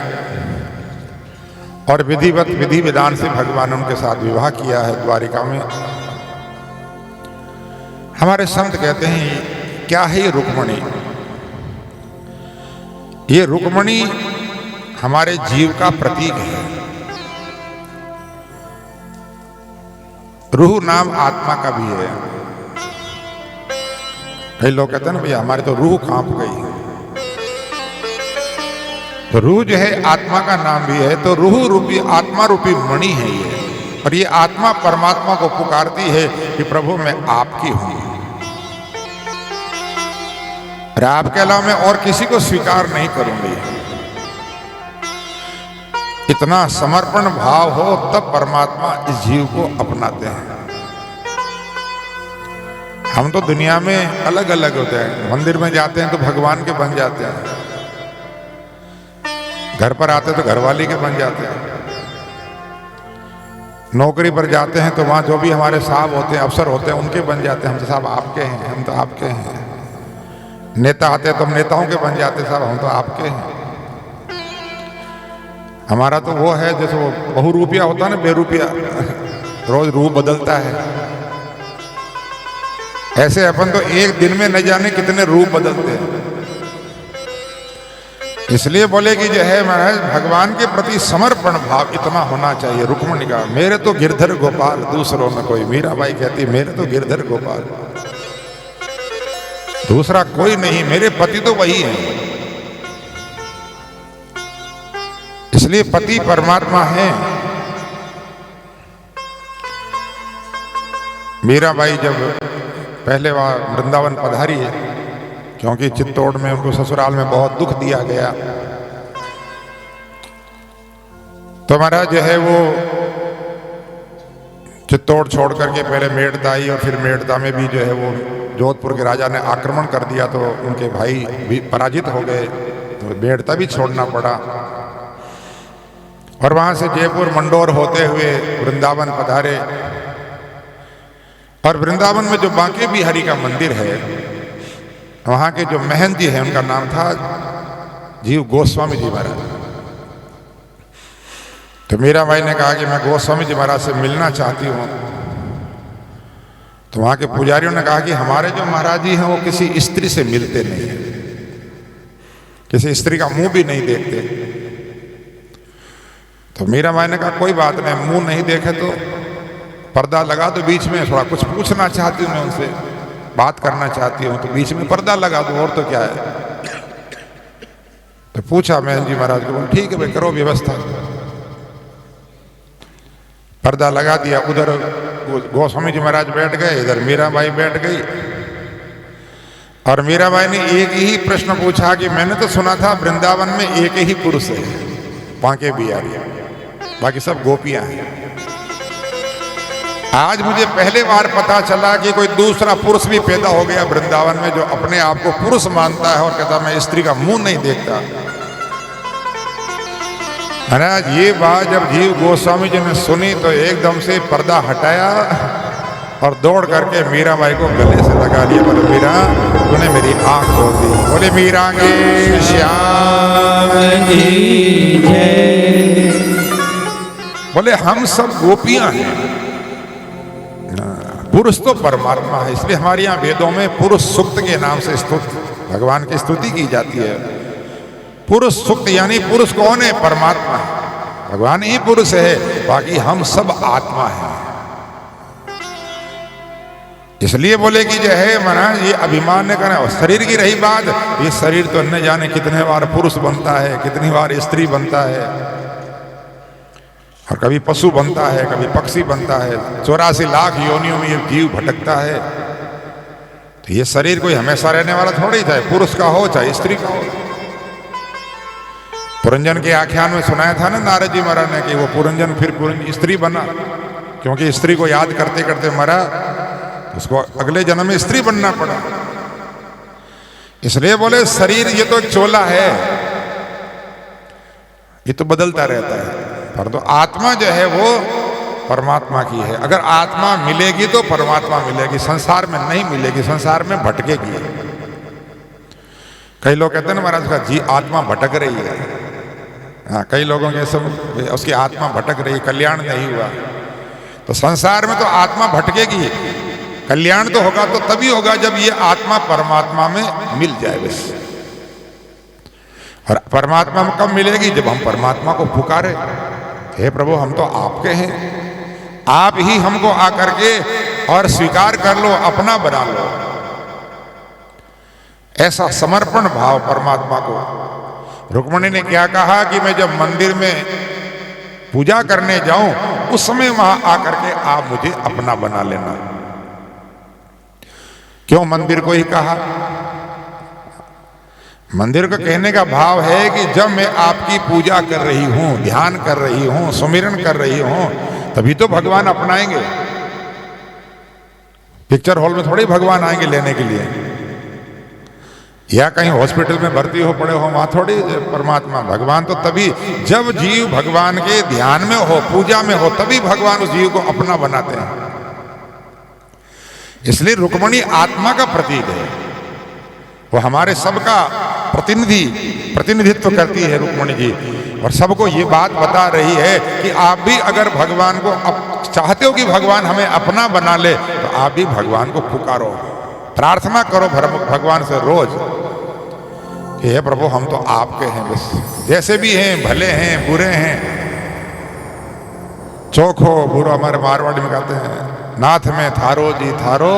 [SPEAKER 9] और विधिवत विधि विधान से भगवान ने उनके साथ विवाह किया है द्वारिका में। हमारे संत कहते हैं क्या है ये रुक्मणी? ये रुक्मणी हमारे जीव का प्रतीक है। रूह नाम आत्मा का भी है। कई लोग कहते हैं ना भैया हमारे तो रूह कांप गई। तो रूह जो है आत्मा का नाम भी है। तो रूह रूपी आत्मा रूपी मणि है ये, और ये आत्मा परमात्मा को पुकारती है कि प्रभु मैं आपकी हूं और आपके अलावा मैं और किसी को स्वीकार नहीं करूंगी। इतना समर्पण भाव हो तब परमात्मा इस जीव को अपनाते हैं। हम तो दुनिया में अलग अलग होते हैं। मंदिर में जाते हैं तो भगवान के बन जाते हैं, घर पर आते तो घरवाली के बन जाते हैं, नौकरी पर जाते हैं तो वहां जो भी हमारे साहब होते हैं अफसर होते हैं उनके बन जाते हैं। हम तो साहब आपके हैं, हम तो आपके हैं। नेता आते हैं तो हम नेताओं के बन जाते हैं, साहब हम तो आपके हैं। हमारा तो वो है जैसे वो बहुरूपिया होता है ना, बेरूपिया, रोज रूप बदलता है। ऐसे अपन तो एक दिन में न जाने कितने रूप बदलते हैं। इसलिए बोले कि जो है महाराज भगवान के प्रति समर्पण भाव इतना होना चाहिए। रुक्मणी का मेरे तो गिरधर गोपाल दूसरों में कोई, मीराबाई कहती मेरे तो गिरधर गोपाल, दूसरा कोई नहीं, मेरे पति तो वही है। इसलिए पति परमात्मा है। मीराबाई जब पहले वह वृंदावन पधारी है, क्योंकि चित्तौड़ में उनको ससुराल में बहुत दुख दिया गया, तो महाराज जो है वो चित्तौड़ छोड़ करके पहले मेड़ता आई और फिर मेड़ता में भी जो है वो जोधपुर के राजा ने आक्रमण कर दिया तो उनके भाई भी पराजित हो गए, तो मेड़ता भी छोड़ना पड़ा। और वहां से जयपुर मंडोर होते हुए वृंदावन पधारे। और वृंदावन में जो बांके बिहारी का मंदिर है, वहां के जो महंत जी हैं उनका नाम था जीव गोस्वामी जी महाराज। तो मीराबाई ने कहा कि मैं गोस्वामी जी महाराज से मिलना चाहती हूँ। तो वहां के पुजारियों ने कहा कि हमारे जो महाराज जी हैं वो किसी स्त्री से मिलते नहीं है, किसी स्त्री का मुंह भी नहीं देखते। तो मीराबाई ने कहा कोई बात नहीं, मुंह नहीं देखे तो पर्दा लगा दो बीच में, थोड़ा कुछ पूछना चाहती हूँ मैं उनसे, बात करना चाहती हूँ, तो बीच में पर्दा लगा दो, और तो क्या है। तो पूछा मैं जी महाराज को, ठीक है भाई करो व्यवस्था। पर्दा लगा दिया, उधर गोस्वामी जी महाराज बैठ गए, इधर मीराबाई बैठ गई। और मीराबाई ने एक ही प्रश्न पूछा कि मैंने तो सुना था वृंदावन में एक ही पुरुष है, बांके बिहारी, बाकी सब गोपियां हैं। आज मुझे पहले बार पता चला कि कोई दूसरा पुरुष भी पैदा हो गया वृंदावन में जो अपने आप को पुरुष मानता है और कहता मैं स्त्री का मुंह नहीं देखता। महाराज ये बात जब जीव गोस्वामी जी ने सुनी तो एकदम से पर्दा हटाया और दौड़ करके मीराबाई को गले से लगा लिया। बोले मीरा तूने मेरी आंख खोल दी। बोले मीरांगे श्याम जी जय। बोले हम सब गोपियां हैं, पुरुष तो परमात्मा है। इसलिए हमारे यहाँ वेदों में पुरुष सूक्त के नाम से भगवान की स्तुति की जाती है। पुरुष सूक्त यानी पुरुष कौन है? परमात्मा है, भगवान ही पुरुष है, बाकी हम सब आत्मा हैं। इसलिए बोले कि जो है महाराज ये अभिमान ने करना। शरीर की रही बात, ये शरीर तो न जाने कितने बार पुरुष बनता है, कितनी बार स्त्री बनता है, और कभी पशु बनता है, कभी पक्षी बनता है। 84 लाख योनियों में ये जीव भटकता है। तो ये शरीर कोई हमेशा रहने वाला थोड़ी, चाहे पुरुष का हो चाहे स्त्री का हो। पुरंजन के आख्यान में सुनाया था ना नारद जी महाराज ने कि वो पुरंजन फिर स्त्री बना, क्योंकि स्त्री को याद करते करते मरा, उसको अगले जन्म में स्त्री बनना पड़ा। इसलिए बोले शरीर ये तो चोला है, ये तो बदलता रहता है, पर तो आत्मा जो है वो परमात्मा की है। अगर आत्मा मिलेगी तो परमात्मा मिलेगी, संसार में नहीं मिलेगी, संसार में भटकेगी। कई लोग कहते हैं ना महाराज का जी आत्मा भटक रही है। हाँ, कई लोगों के सब उसकी आत्मा भटक रही, कल्याण नहीं हुआ। तो संसार में तो आत्मा भटकेगी, कल्याण तो होगा तो तभी होगा जब ये आत्मा परमात्मा में मिल जाए बस। और परमात्मा में कब मिलेगी? जब हम परमात्मा को पुकारे, हे प्रभु हम तो आपके हैं, आप ही हमको आकर के और स्वीकार कर लो, अपना बना लो। ऐसा समर्पण भाव परमात्मा को। रुक्मिणी ने क्या कहा कि मैं जब मंदिर में पूजा करने जाऊं उस समय वहां आकर के आप मुझे अपना बना लेना। क्यों मंदिर को ही कहा? मंदिर को कहने का भाव है कि जब मैं आपकी पूजा कर रही हूं, ध्यान कर रही हूं, सुमिरन कर रही हूं, तभी तो भगवान अपनाएंगे। पिक्चर हॉल में थोड़ी भगवान आएंगे लेने के लिए, या कहीं हॉस्पिटल में भर्ती हो पड़े हो वहां थोड़ी परमात्मा। भगवान तो तभी जब जीव भगवान के ध्यान में हो, पूजा में हो, तभी भगवान उस जीव को अपना बनाते हैं। इसलिए रुक्मिणी आत्मा का प्रतीक है, वो हमारे सबका प्रतिनिधित्व करती है रुक्मिणी जी, और सबको ये बात बता रही है कि आप भी अगर भगवान को चाहते हो कि भगवान हमें अपना बना ले, तो आप भी भगवान को पुकारो, प्रार्थना करो भगवान से रोज कि हे प्रभु हम तो आपके हैं बस, जैसे भी हैं, भले हैं बुरे हैं, चोखो बुरो, हमारे मारवाड़ी में कहते हैं नाथ में थारो जी थारो,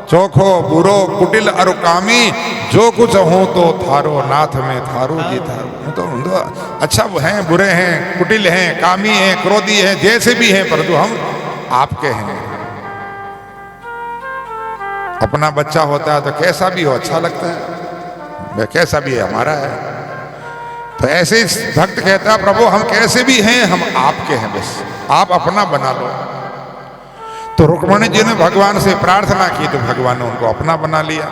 [SPEAKER 9] चोखो बुरो कुटिल अरु कामी, जो कुछ हो तो थारो, नाथ में थारो जी थारो। तो अच्छा हैं, बुरे हैं, कुटिल हैं, कामी हैं, क्रोधी हैं, जैसे भी हैं, परंतु हम आपके हैं। अपना बच्चा होता है तो कैसा भी हो अच्छा लगता है, कैसा भी है हमारा है। तो ऐसे भक्त कहता है प्रभु हम कैसे भी हैं, हम आपके हैं बस, आप अपना बना लो। तो रुक्मिणी जी ने भगवान से प्रार्थना की तो भगवान ने उनको अपना बना लिया।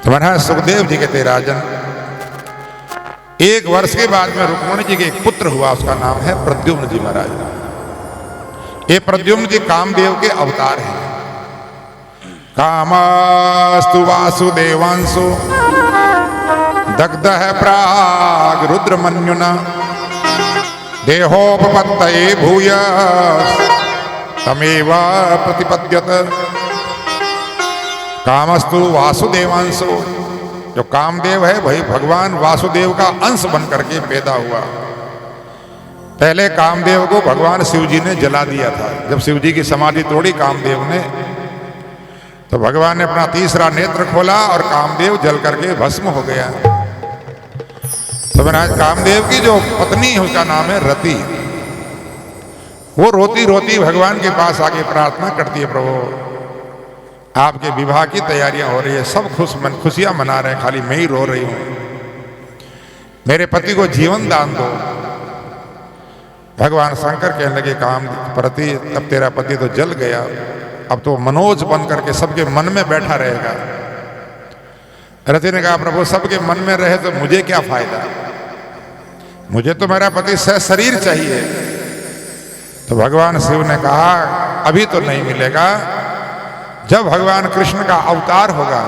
[SPEAKER 9] तो महाराज सुखदेव जी कहते राजन, 1 वर्ष के बाद में रुक्मिणी जी के एक पुत्र हुआ, उसका नाम है प्रद्युम्न जी महाराज। ये प्रद्युम्न जी कामदेव के अवतार हैं। कामस्तु वासुदेवांशु दग्धः प्राग रुद्रमन्युना देहोपपत्तये भूयः तमेव प्रतिपद्यत। कामस्तु वासुदेवांशो, जो कामदेव है वही भगवान वासुदेव का अंश बन करके पैदा हुआ। पहले कामदेव को भगवान शिव जी ने जला दिया था। जब शिव जी की समाधि तोड़ी कामदेव ने, तो भगवान ने अपना तीसरा नेत्र खोला और कामदेव जल करके भस्म हो गया। तो महाराज कामदेव की जो पत्नी है उसका नाम है रति। वो रोती रोती भगवान के पास आके प्रार्थना करती है, प्रभु आपके विवाह की तैयारियां हो रही है, सब खुशियां मना रहे हैं, खाली मैं ही रो रही हूं। मेरे पति को जीवन दान दो। भगवान शंकर कहने लगे काम प्रति, अब तेरा पति तो जल गया, अब तो मनोज बन करके सबके मन में बैठा रहेगा। रति ने कहा, प्रभु सबके मन में रहे तो मुझे क्या फायदा, मुझे तो मेरा पति सशरीर चाहिए। तो भगवान शिव ने कहा, अभी तो नहीं मिलेगा, जब भगवान कृष्ण का अवतार होगा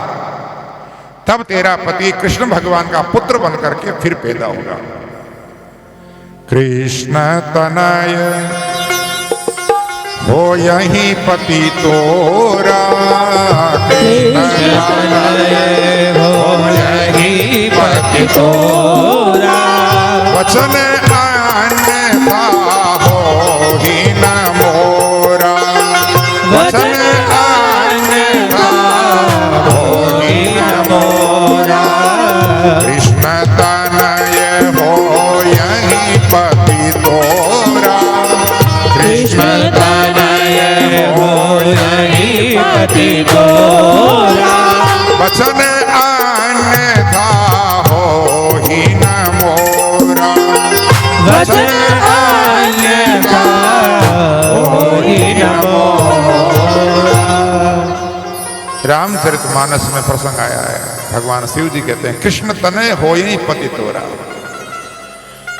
[SPEAKER 9] तब तेरा पति कृष्ण भगवान का पुत्र बन करके फिर पैदा होगा। कृष्ण तनय हो यही पति तोरा, कृष्ण तनय हो यही पति तोरा, वचन अन्यथा हो ही न मोरा, वचन कृष्ण तनय हो यही पति तोरा, कृष्ण तनय हो यही पति तोरा, वचन अन्यथा हो ही न मोरा, वचन अन्यथा हो ही न मोरा। रामचरितमानस में प्रसंग आया है, भगवान शिव जी कहते हैं कृष्ण तनय हो ही पति तोरा,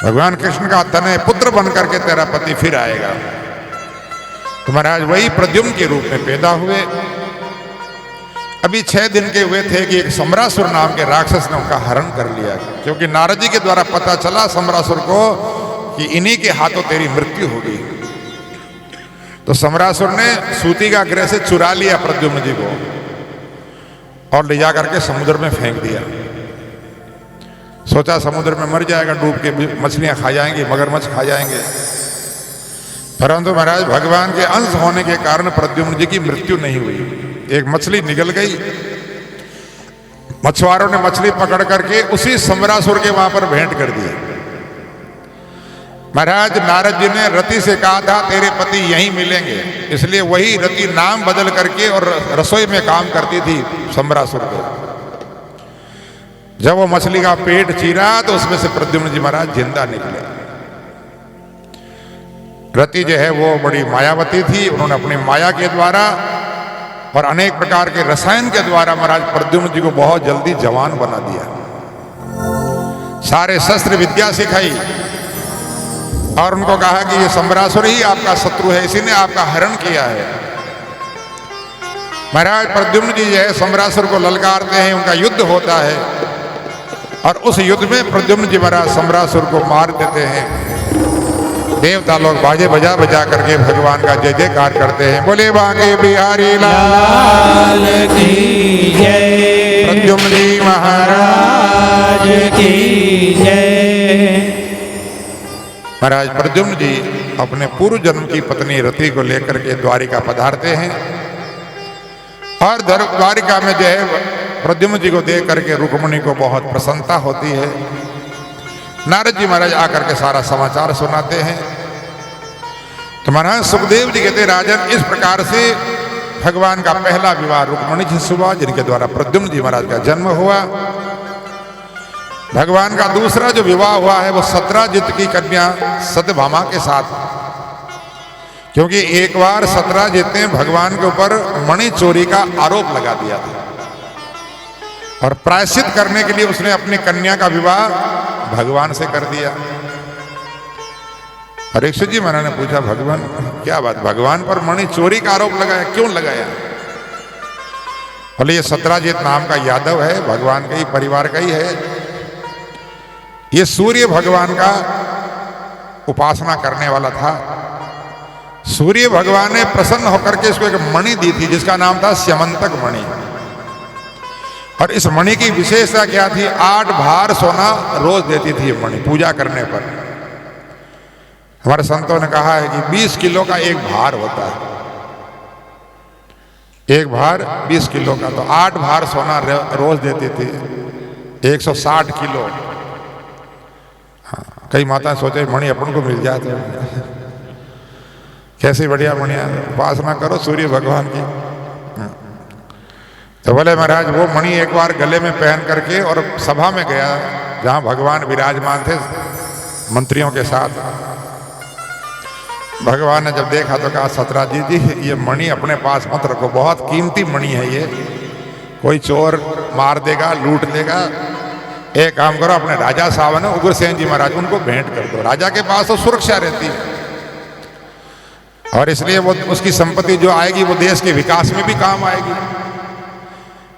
[SPEAKER 9] भगवान कृष्ण का तनय पुत्र बन करके तेरा पति फिर आएगा। तो महाराज वही प्रद्युम्न के रूप में पैदा हुए। अभी 6 दिन के हुए थे कि एक सम्रासुर नाम के राक्षस ने उनका हरण कर लिया, क्योंकि नारद जी के द्वारा पता चला सम्रासुर को कि इन्हीं के हाथों तेरी मृत्यु होगी। तो सम्रासुर ने सूती का गृह से चुरा लिया प्रद्युम्न जी को और ले जा करके समुद्र में फेंक दिया। सोचा समुद्र में मर जाएगा डूब के, मछलियां खा जाएंगी, मगरमच्छ खा जाएंगे। परंतु महाराज भगवान के अंश होने के कारण प्रद्युम्न जी की मृत्यु नहीं हुई। एक मछली निगल गई, मछुआरों ने मछली पकड़ करके उसी सम्रासुर के वहां पर भेंट कर दी। महाराज नारद जी ने रति से कहा था तेरे पति यहीं मिलेंगे, इसलिए वही रति नाम बदल करके और रसोई में काम करती थी सम्रासुर को। जब वो मछली का पेट चीरा तो उसमें से प्रद्युम्न जी महाराज जिंदा निकले। रति जो है वो बड़ी मायावती थी, उन्होंने अपनी माया के द्वारा और अनेक प्रकार के रसायन के द्वारा महाराज प्रद्युम्न जी को बहुत जल्दी जवान बना दिया। सारे शस्त्र विद्या सिखाई और उनको कहा कि ये सम्रासुर ही आपका शत्रु है, इसी ने आपका हरण किया है। महाराज प्रद्युम्न जी जो है सम्रासुर को ललकारते हैं, उनका युद्ध होता है और उस युद्ध में प्रद्युम्न जी महाराज सम्रासुर को मार देते हैं। देवता लोग बाजे बजा बजा करके भगवान का जय जयकार करते हैं। बोले बांके बिहारी लाल की जय, प्रद्युम्न जी महाराज की जय। महाराज प्रद्युम्न जी अपने पूर्व जन्म की पत्नी रति को लेकर के द्वारिका पधारते हैं और द्वारिका में जो है प्रद्युम्न जी को देख करके रुक्मिणी को बहुत प्रसन्नता होती है। नारद जी महाराज आकर के सारा समाचार सुनाते हैं। तो महाराज सुखदेव जी कहते राजन इस प्रकार से भगवान का पहला विवाह रुक्मिणी जी से हुआ, जिनके द्वारा प्रद्युम्न जी महाराज का जन्म हुआ। भगवान का दूसरा जो विवाह हुआ है वो सत्राजित की कन्या सत्यभामा के साथ, क्योंकि एक बार सत्राजित ने भगवान के ऊपर मणि चोरी का आरोप लगा दिया था और प्रायश्चित करने के लिए उसने अपनी कन्या का विवाह भगवान से कर दिया। परीक्षित जी महाराज ने पूछा भगवान क्या बात, भगवान पर मणि चोरी का आरोप लगाया, क्यों लगाया? बोले ये सत्राजित नाम का यादव है, भगवान के ही परिवार का ही है। ये सूर्य भगवान का उपासना करने वाला था। सूर्य भगवान ने प्रसन्न होकर के इसको एक मणि दी थी जिसका नाम था स्यमंतक मणि। और इस मणि की विशेषता क्या थी? 8 भार सोना रोज देती थी ये मणि पूजा करने पर। हमारे संतों ने कहा है कि 20 किलो का एक भार होता है, एक भार 20 किलो का, तो 8 भार सोना रोज देती थी, 160 किलो। हाँ, कई माताएं सोचे मणि अपन को मिल जाए तो कैसी बढ़िया मणि, उपासना करो सूर्य भगवान की। तो बोले महाराज वो मणि एक बार गले में पहन करके और सभा में गया जहां भगवान विराजमान थे मंत्रियों के साथ। भगवान ने जब देखा तो कहा सतराजीत जी ये मणि अपने पास मत रखो, बहुत कीमती मणि है ये, कोई चोर मार देगा, लूट लेगा। एक काम करो, अपने राजा साहब है उग्रसेन जी महाराज, उनको भेंट कर दो। राजा के पास तो सुरक्षा रहती है और इसलिए वो उसकी संपत्ति जो आएगी वो देश के विकास में भी काम आएगी।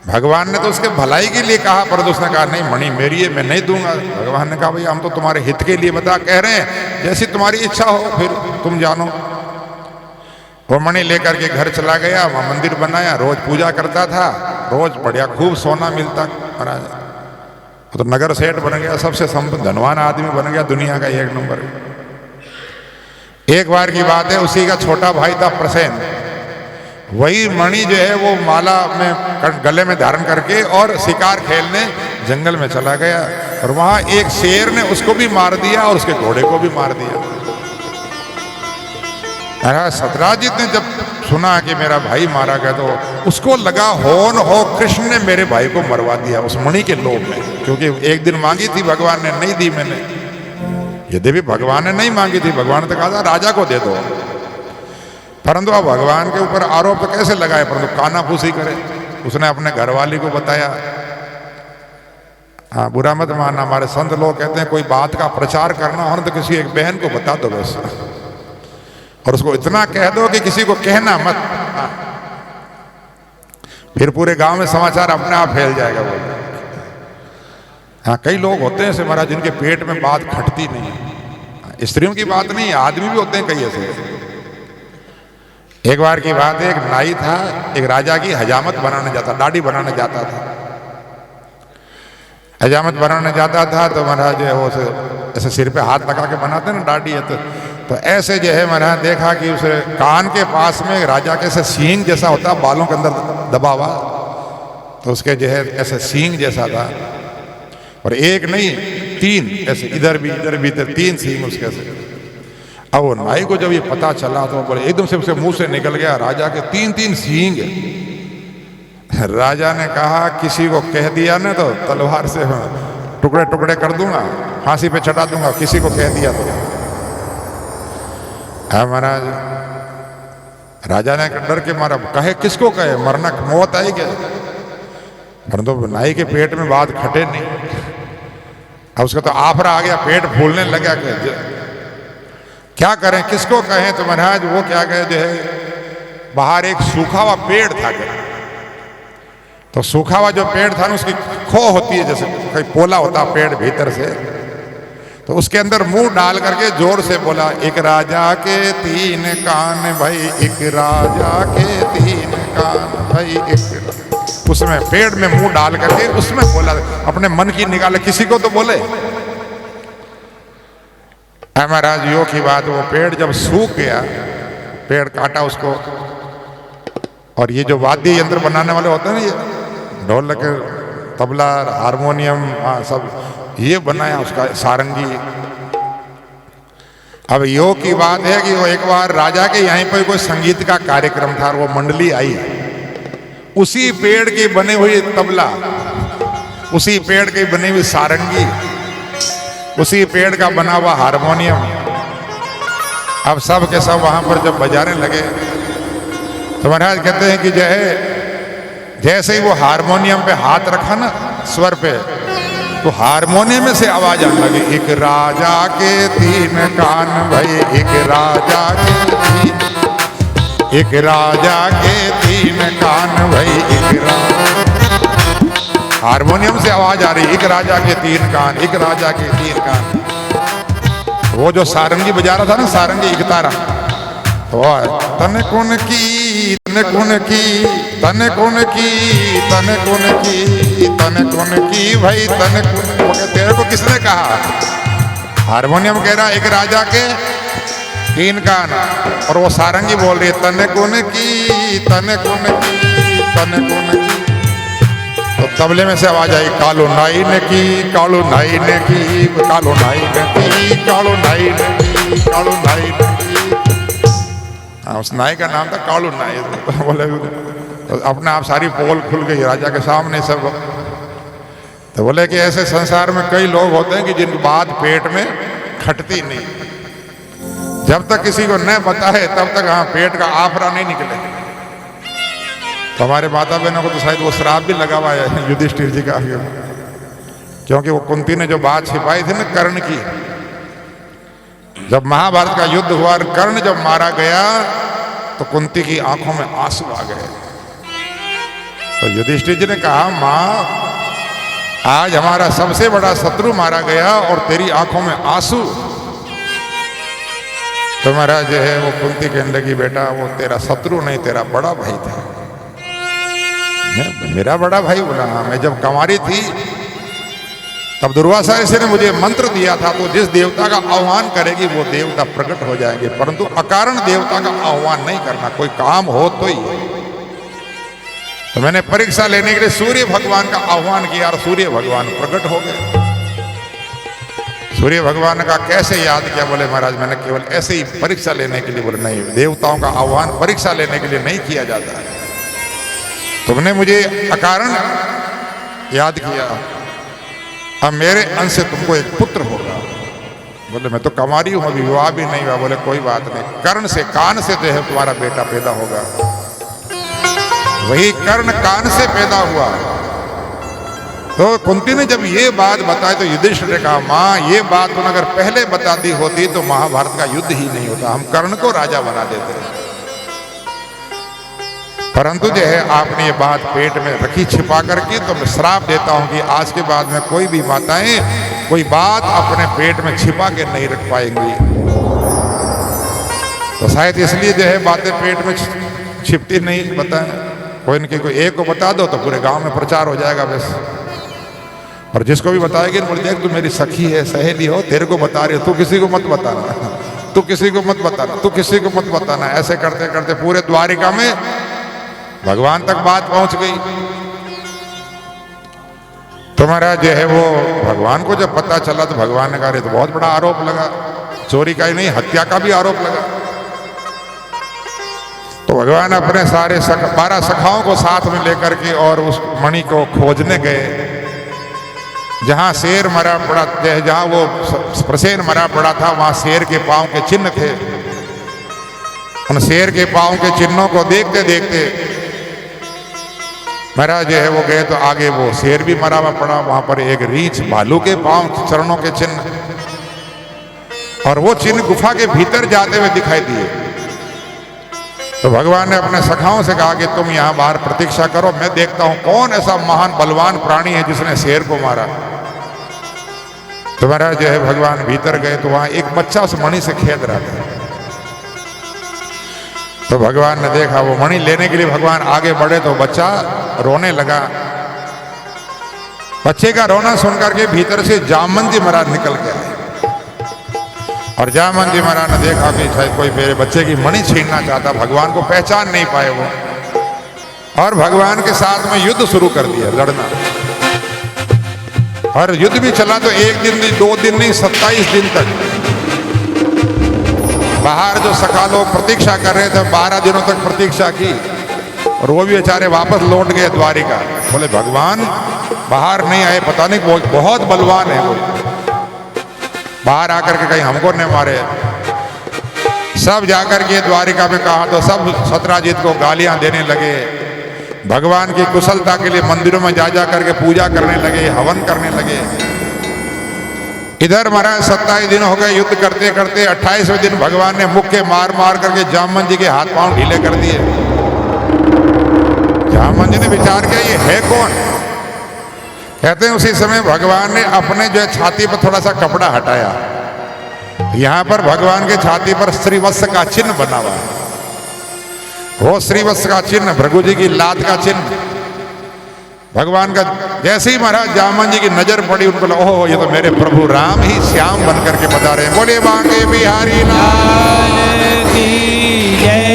[SPEAKER 9] भगवान ने तो उसके भलाई के लिए कहा, पर उसने कहा नहीं मणि मेरी है, मैं नहीं दूंगा। भगवान ने कहा भाई हम तो तुम्हारे हित के लिए बता कह रहे हैं, जैसी तुम्हारी इच्छा हो फिर तुम जानो। वो मणि लेकर के घर चला गया, वहां मंदिर बनाया, रोज पूजा करता था, रोज बढ़िया खूब सोना मिलता महाराज। तो नगर सेठ बन गया, सबसे धनवान आदमी बन गया, दुनिया का 1 नंबर। एक बार की बात है, उसी का छोटा भाई था प्रसेन, वही मणि जो है वो माला में गले में धारण करके और शिकार खेलने जंगल में चला गया और वहां एक शेर ने उसको भी मार दिया और उसके घोड़े को भी मार दिया। महाराज सतराजीत ने जब सुना कि मेरा भाई मारा गया तो उसको लगा हो कृष्ण ने मेरे भाई को मरवा दिया उस मणि के लोभ में, क्योंकि एक दिन मांगी थी भगवान ने, नहीं दी मैंने। यदि भी भगवान ने नहीं मांगी थी, भगवान ने कहा था राजा को दे दो, परंतु अब भगवान के ऊपर आरोप तो कैसे लगाए, परंतु कानाफूसी करे। उसने अपने घरवाली को बताया। हाँ बुरा मत मानना, हमारे संत लोग कहते हैं कोई बात का प्रचार करना हो तो किसी एक बहन को बता दो बस, और उसको इतना कह दो कि किसी को कहना मत। फिर पूरे गांव में समाचार अपने आप फैल जाएगा। वो हाँ कई लोग होते हैं ऐसे महाराज जिनके पेट में बात खटती नहीं है। स्त्रियों की बात नहीं, आदमी भी होते हैं कई ऐसे। एक बार की बात है, एक नाई था, एक राजा की हजामत बनाने जाता, दाढ़ी बनाने जाता था। हजामत बनाने जाता था तो महाराज वो ऐसे सिर पे हाथ लगा के बनाते ना दाढ़ी है, तो ऐसे जो है महाराज देखा कि उसे कान के पास में राजा के ऐसे सींग जैसा होता बालों के अंदर दबा हुआ, तो उसके जो है ऐसे सींग जैसा था, और एक नहीं 3 ऐसे, इधर भी 3 सींग उसके ऐसे। अब वो नाई को जब ये पता चला तो बोले एकदम से उसके मुंह से निकल गया राजा के 3 सींग। राजा ने कहा किसी को कह दिया ना तो तलवार से टुकड़े टुकड़े कर दूंगा, फांसी पे चढ़ा दूंगा, किसी को कह दिया तो। महाराज राजा ने डर के मारा, कहे किसको कहे, मरना मौत आई क्या। परंतु नाई के पेट में बात खटे नहीं, अब उसका तो आफरा आ गया, पेट फूलने लगा। क्या करें, किसको कहें। तो महाराज वो क्या कहे, जो है बाहर एक सूखा हुआ पेड़ था, तो सूखा हुआ जो पेड़ था ना उसकी खो होती है, जैसे कोई पोला होता पेड़ भीतर से, तो उसके अंदर मुंह डाल करके जोर से बोला, एक राजा के 3 कान भाई, एक राजा के 3 कान भाई, एक। उसमें पेड़ में मुंह डाल करके उसमें बोला, अपने मन की निकाले, किसी को तो बोले। महाराज यो की बात, वो पेड़ जब सूख गया, पेड़ काटा उसको, और ये जो वाद्य यंत्र बनाने वाले होते हैं ना, ये ढोलक, तबला, हारमोनियम, सब ये बनाया उसका, सारंगी। अब यो की बात है कि वो एक बार राजा के यहीं पर कोई संगीत का कार्यक्रम था, वो मंडली आई, उसी पेड़ की बनी हुई तबला, उसी पेड़ की बनी हुई सारंगी, उसी पेड़ का बना हुआ हारमोनियम। अब सब के सब वहां पर जब बजाने लगे तो महाराज कहते हैं कि जो है जैसे ही वो हारमोनियम पे हाथ रखा ना स्वर पे, तो हारमोनियम में से आवाज आने लगी, एक राजा के 3 कान भाई, एक राजा के 1 राजा के 3 कान भाई, एक हारमोनियम से आवाज आ रही, एक राजा के 3 कान, एक राजा के 3 कान। वो जो सारंगी बजा रहा था ना, सारंगी इकतारा, तो तने कौन की, तने कौन की, तने कौन की, तने कौन की, तने कौन की भाई, तने तेरे को किसने कहा? हारमोनियम कह रहा एक राजा के 3 कान, और वो सारंगी बोल रही है तने कौन की, तने कौन की, तने कौन की। तो तबले में से आवाज आई, कालू नाई ने की, कालू नाई ने की, कालू नाई ने की, कालू नाई ने की, कालू नाई ने की। उस नाई का नाम था कालू नाई। बोले तो अपने आप सारी पोल खुल गई राजा के सामने सब। तो बोले कि ऐसे संसार में कई लोग होते हैं कि जिनकी बात पेट में खटती नहीं, जब तक किसी को न बताए तब तक हाँ पेट का आफरा नहीं निकले। तो हमारे माता बहनों को तो शायद वो श्राप भी लगा हुआ है युधिष्ठिर जी का, क्योंकि वो कुंती ने जो बात छिपाई थी ना कर्ण की, जब महाभारत का युद्ध हुआ और कर्ण जब मारा गया तो कुंती की आंखों में आंसू आ गए। तो युधिष्ठिर जी ने कहा, माँ आज हमारा सबसे बड़ा शत्रु मारा गया और तेरी आंखों में आंसू। तो महाराज जो है वो कुंती कहने लगी, बेटा वो तेरा शत्रु नहीं, तेरा बड़ा भाई था। मेरा बड़ा भाई? बोला हाँ, मैं जब कंवारी थी तब दुर्वासा ऋषि ने मुझे मंत्र दिया था, तो जिस देवता का आह्वान करेगी वो देवता प्रकट हो जाएंगे, परंतु अकारण देवता का आह्वान नहीं करना, कोई काम हो तो ही। तो मैंने परीक्षा लेने के लिए सूर्य भगवान का आह्वान किया और सूर्य भगवान प्रकट हो गए। सूर्य भगवान का कैसे याद किया? बोले महाराज मैंने केवल ऐसे ही परीक्षा लेने के लिए। बोले नहीं, देवताओं का आह्वान परीक्षा लेने के लिए नहीं किया जाता है। तुमने मुझे अकारण याद किया, अब मेरे अंश से तुमको एक पुत्र होगा। बोले मैं तो कंवारी हूं, अभी विवाह भी नहीं हुआ। बोले कोई बात नहीं, कर्ण से कान से जो है तुम्हारा बेटा पैदा होगा। वही कर्ण कान से पैदा हुआ। तो कुंती ने जब ये बात बताई तो युधिष्ठिर ने कहा, माँ ये बात तुमने अगर पहले बता दी होती तो महाभारत का युद्ध ही नहीं होता, हम कर्ण को राजा बना देते। परंतु जो है आपने ये बात पेट में रखी छिपा करके, तो मैं श्राप देता हूं कि आज के बाद में कोई भी माताएं कोई बात अपने पेट में छिपा के नहीं रख पाएंगी। तो शायद इसलिए जो है बातें पेट में छिपती नहीं। बताएं कोई न कोई एक को बता दो तो पूरे गांव में प्रचार हो जाएगा बस। और जिसको भी बताएगी बोले देख तू मेरी सखी है, सहेली हो, तेरे को बता रही हो, तू किसी को मत बताना, तू किसी को मत बताना, तू किसी को मत बताना। ऐसे करते करते पूरे द्वारिका में भगवान तक बात पहुंच गई। तो महाराज जो है वो भगवान को जब पता चला तो भगवान ने कहा तो बहुत बड़ा आरोप लगा, चोरी का ही नहीं हत्या का भी आरोप लगा। तो भगवान अपने सारे 12 सखाओं को साथ में लेकर के और उस मणि को खोजने गए। जहां शेर मरा पड़ा, जहां वो प्रसेन मरा पड़ा था वहां शेर के पांव के चिन्ह थे। उन शेर के पांव के चिन्हों को देखते देखते महाराज जो है वो गए तो आगे वो शेर भी मरा हुआ पड़ा, वहां पर एक रीछ भालू के पांव चरणों के चिन्ह, और वो चिन्ह गुफा के भीतर जाते हुए दिखाई दिए। तो भगवान ने अपने सखाओं से कहा कि तुम यहां बाहर प्रतीक्षा करो, मैं देखता हूं कौन ऐसा महान बलवान प्राणी है जिसने शेर को मारा। तो महाराज जो है भगवान भीतर गए तो वहां एक बच्चा उस मणि से खेल रहा था। तो भगवान ने देखा, वो मणि लेने के लिए भगवान आगे बढ़े तो बच्चा रोने लगा। बच्चे का रोना सुनकर के भीतर से जामवंत जी महाराज निकल के आए, और जामवंत जी महाराज ने देखा कि शायद कोई मेरे बच्चे की मणि छीनना चाहता। भगवान को पहचान नहीं पाए वो, और भगवान के साथ में युद्ध शुरू कर दिया, लड़ना। और युद्ध भी चला तो 1 दिन नहीं, 2 दिन नहीं, 27 दिन तक। बाहर जो सखा लोग प्रतीक्षा कर रहे थे 12 दिनों तक प्रतीक्षा की, और वो भी बेचारे वापस लौट गए द्वारिका। बोले भगवान बाहर नहीं आए, पता नहीं वो बहुत बलवान है, वो बाहर आकर के कहीं हमको नहीं मारे। सब जाकर के द्वारिका में कहा तो सब सत्राजित को गालियां देने लगे। भगवान की कुशलता के लिए मंदिरों में जा जा करके पूजा करने लगे, हवन करने लगे। इधर महाराज 27 दिन हो गए युद्ध करते करते। 28वें दिन भगवान ने मुक्के मार मार करके जामवंत जी के हाथ पांव ढीले कर दिए। जामवंत जी ने विचार किया ये है कौन। कहते हैं उसी समय भगवान ने अपने जो छाती पर थोड़ा सा कपड़ा हटाया यहां पर भगवान के छाती पर श्रीवत्स का चिन्ह बना हुआ है। वो श्रीवत्स का चिन्ह, भृगु जी की लात का चिन्ह, भगवान का। जैसे ही महाराज जामन जी की नजर पड़ी, उनको लगा ओह ये तो मेरे प्रभु राम ही श्याम बन करके बता रहे हैं। बोले बांके बिहारी लाल की जय।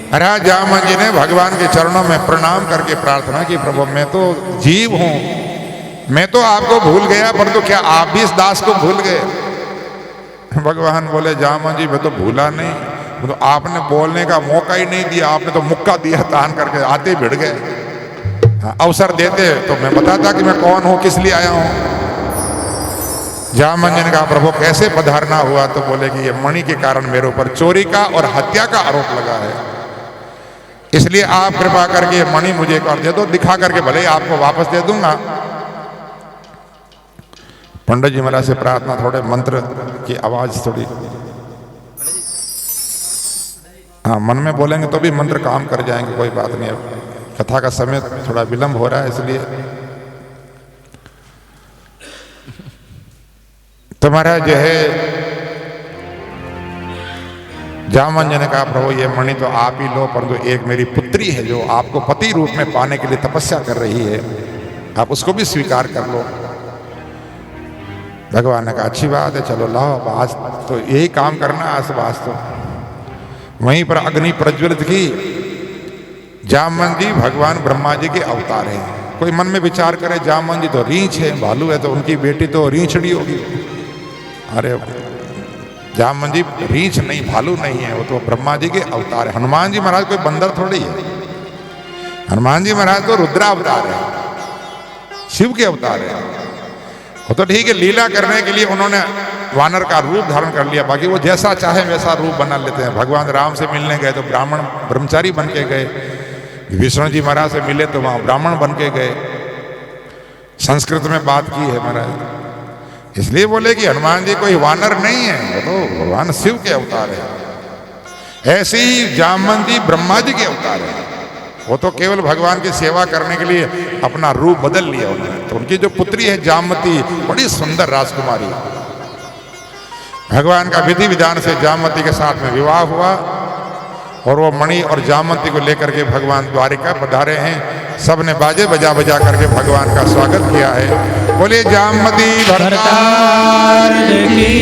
[SPEAKER 9] महाराज जामन जी ने भगवान के चरणों में प्रणाम करके प्रार्थना की, प्रभु मैं तो जीव हूं, मैं तो आपको भूल गया, परंतु क्या आप भी इस दास को भूल गए? भगवान बोले जामन जी मैं तो भूला नहीं, तो आपने बोलने का मौका ही नहीं दिया, आपने तो मुक्का दिया तान करके, आते भिड़ गए। अवसर देते तो मैं बताता कि मैं कौन हूं, किस लिए आया हूं। जामन जी ने कहा प्रभु कैसे पधारना हुआ? तो बोले कि ये मणि के कारण मेरे ऊपर चोरी का और हत्या का आरोप लगा है, इसलिए आप कृपा करके मणि मुझे कर दे दो, दिखा करके भले आपको वापस दे दूंगा। पंडित जी महाराज से प्रार्थना, थोड़े मंत्र की आवाज थोड़ी, हाँ मन में बोलेंगे तो भी मंत्र काम कर जाएंगे, कोई बात नहीं। अब कथा का समय थोड़ा विलंब हो रहा है इसलिए। तो महाराज जो है जामन जी ने कहा प्रभु ये मणि तो आप ही लो, परंतु एक मेरी पुत्री है जो आपको पति रूप में पाने के लिए तपस्या कर रही है, आप उसको भी स्वीकार कर लो। भगवान ने कहा अच्छी बात है, चलो लाओ, आज तो यही काम करना, आज तो वहीं पर अग्नि प्रज्वलित की। जामन जी भगवान ब्रह्मा जी के अवतार हैं। कोई मन में विचार करे जामन जी तो रीछ है, भालू है, तो उनकी बेटी तो रीछड़ी होगी। अरे जामन जी रीछ नहीं, भालू नहीं है, वो तो ब्रह्मा जी के अवतार है। हनुमान जी महाराज कोई बंदर थोड़ी है, हनुमान जी महाराज तो रुद्रावतार है, शिव के अवतार है। वो तो ठीक है लीला करने के लिए उन्होंने वानर का रूप धारण कर लिया, बाकी वो जैसा चाहे वैसा रूप बना लेते हैं। भगवान राम से मिलने गए तो ब्राह्मण ब्रह्मचारी बन के गए, विष्णु जी महाराज से मिले तो वहां ब्राह्मण बन के गए। संस्कृत में बात की है महाराज, इसलिए बोले कि हनुमान जी कोई वानर नहीं है, वो तो भगवान शिव के अवतार है। ऐसे ही जामन जी ब्रह्मा जी के अवतार है, वो तो केवल भगवान की सेवा करने के लिए अपना रूप बदल लिया उन्होंने। तो उनकी जो पुत्री है जामती, बड़ी सुंदर राजकुमारी, भगवान का विधि विधान से जामती के साथ में विवाह हुआ और वो मणि और जामती को लेकर के भगवान द्वारिका पधारे हैं। सबने बाजे बजा बजा करके भगवान का स्वागत किया है। बोले जामती भरतार की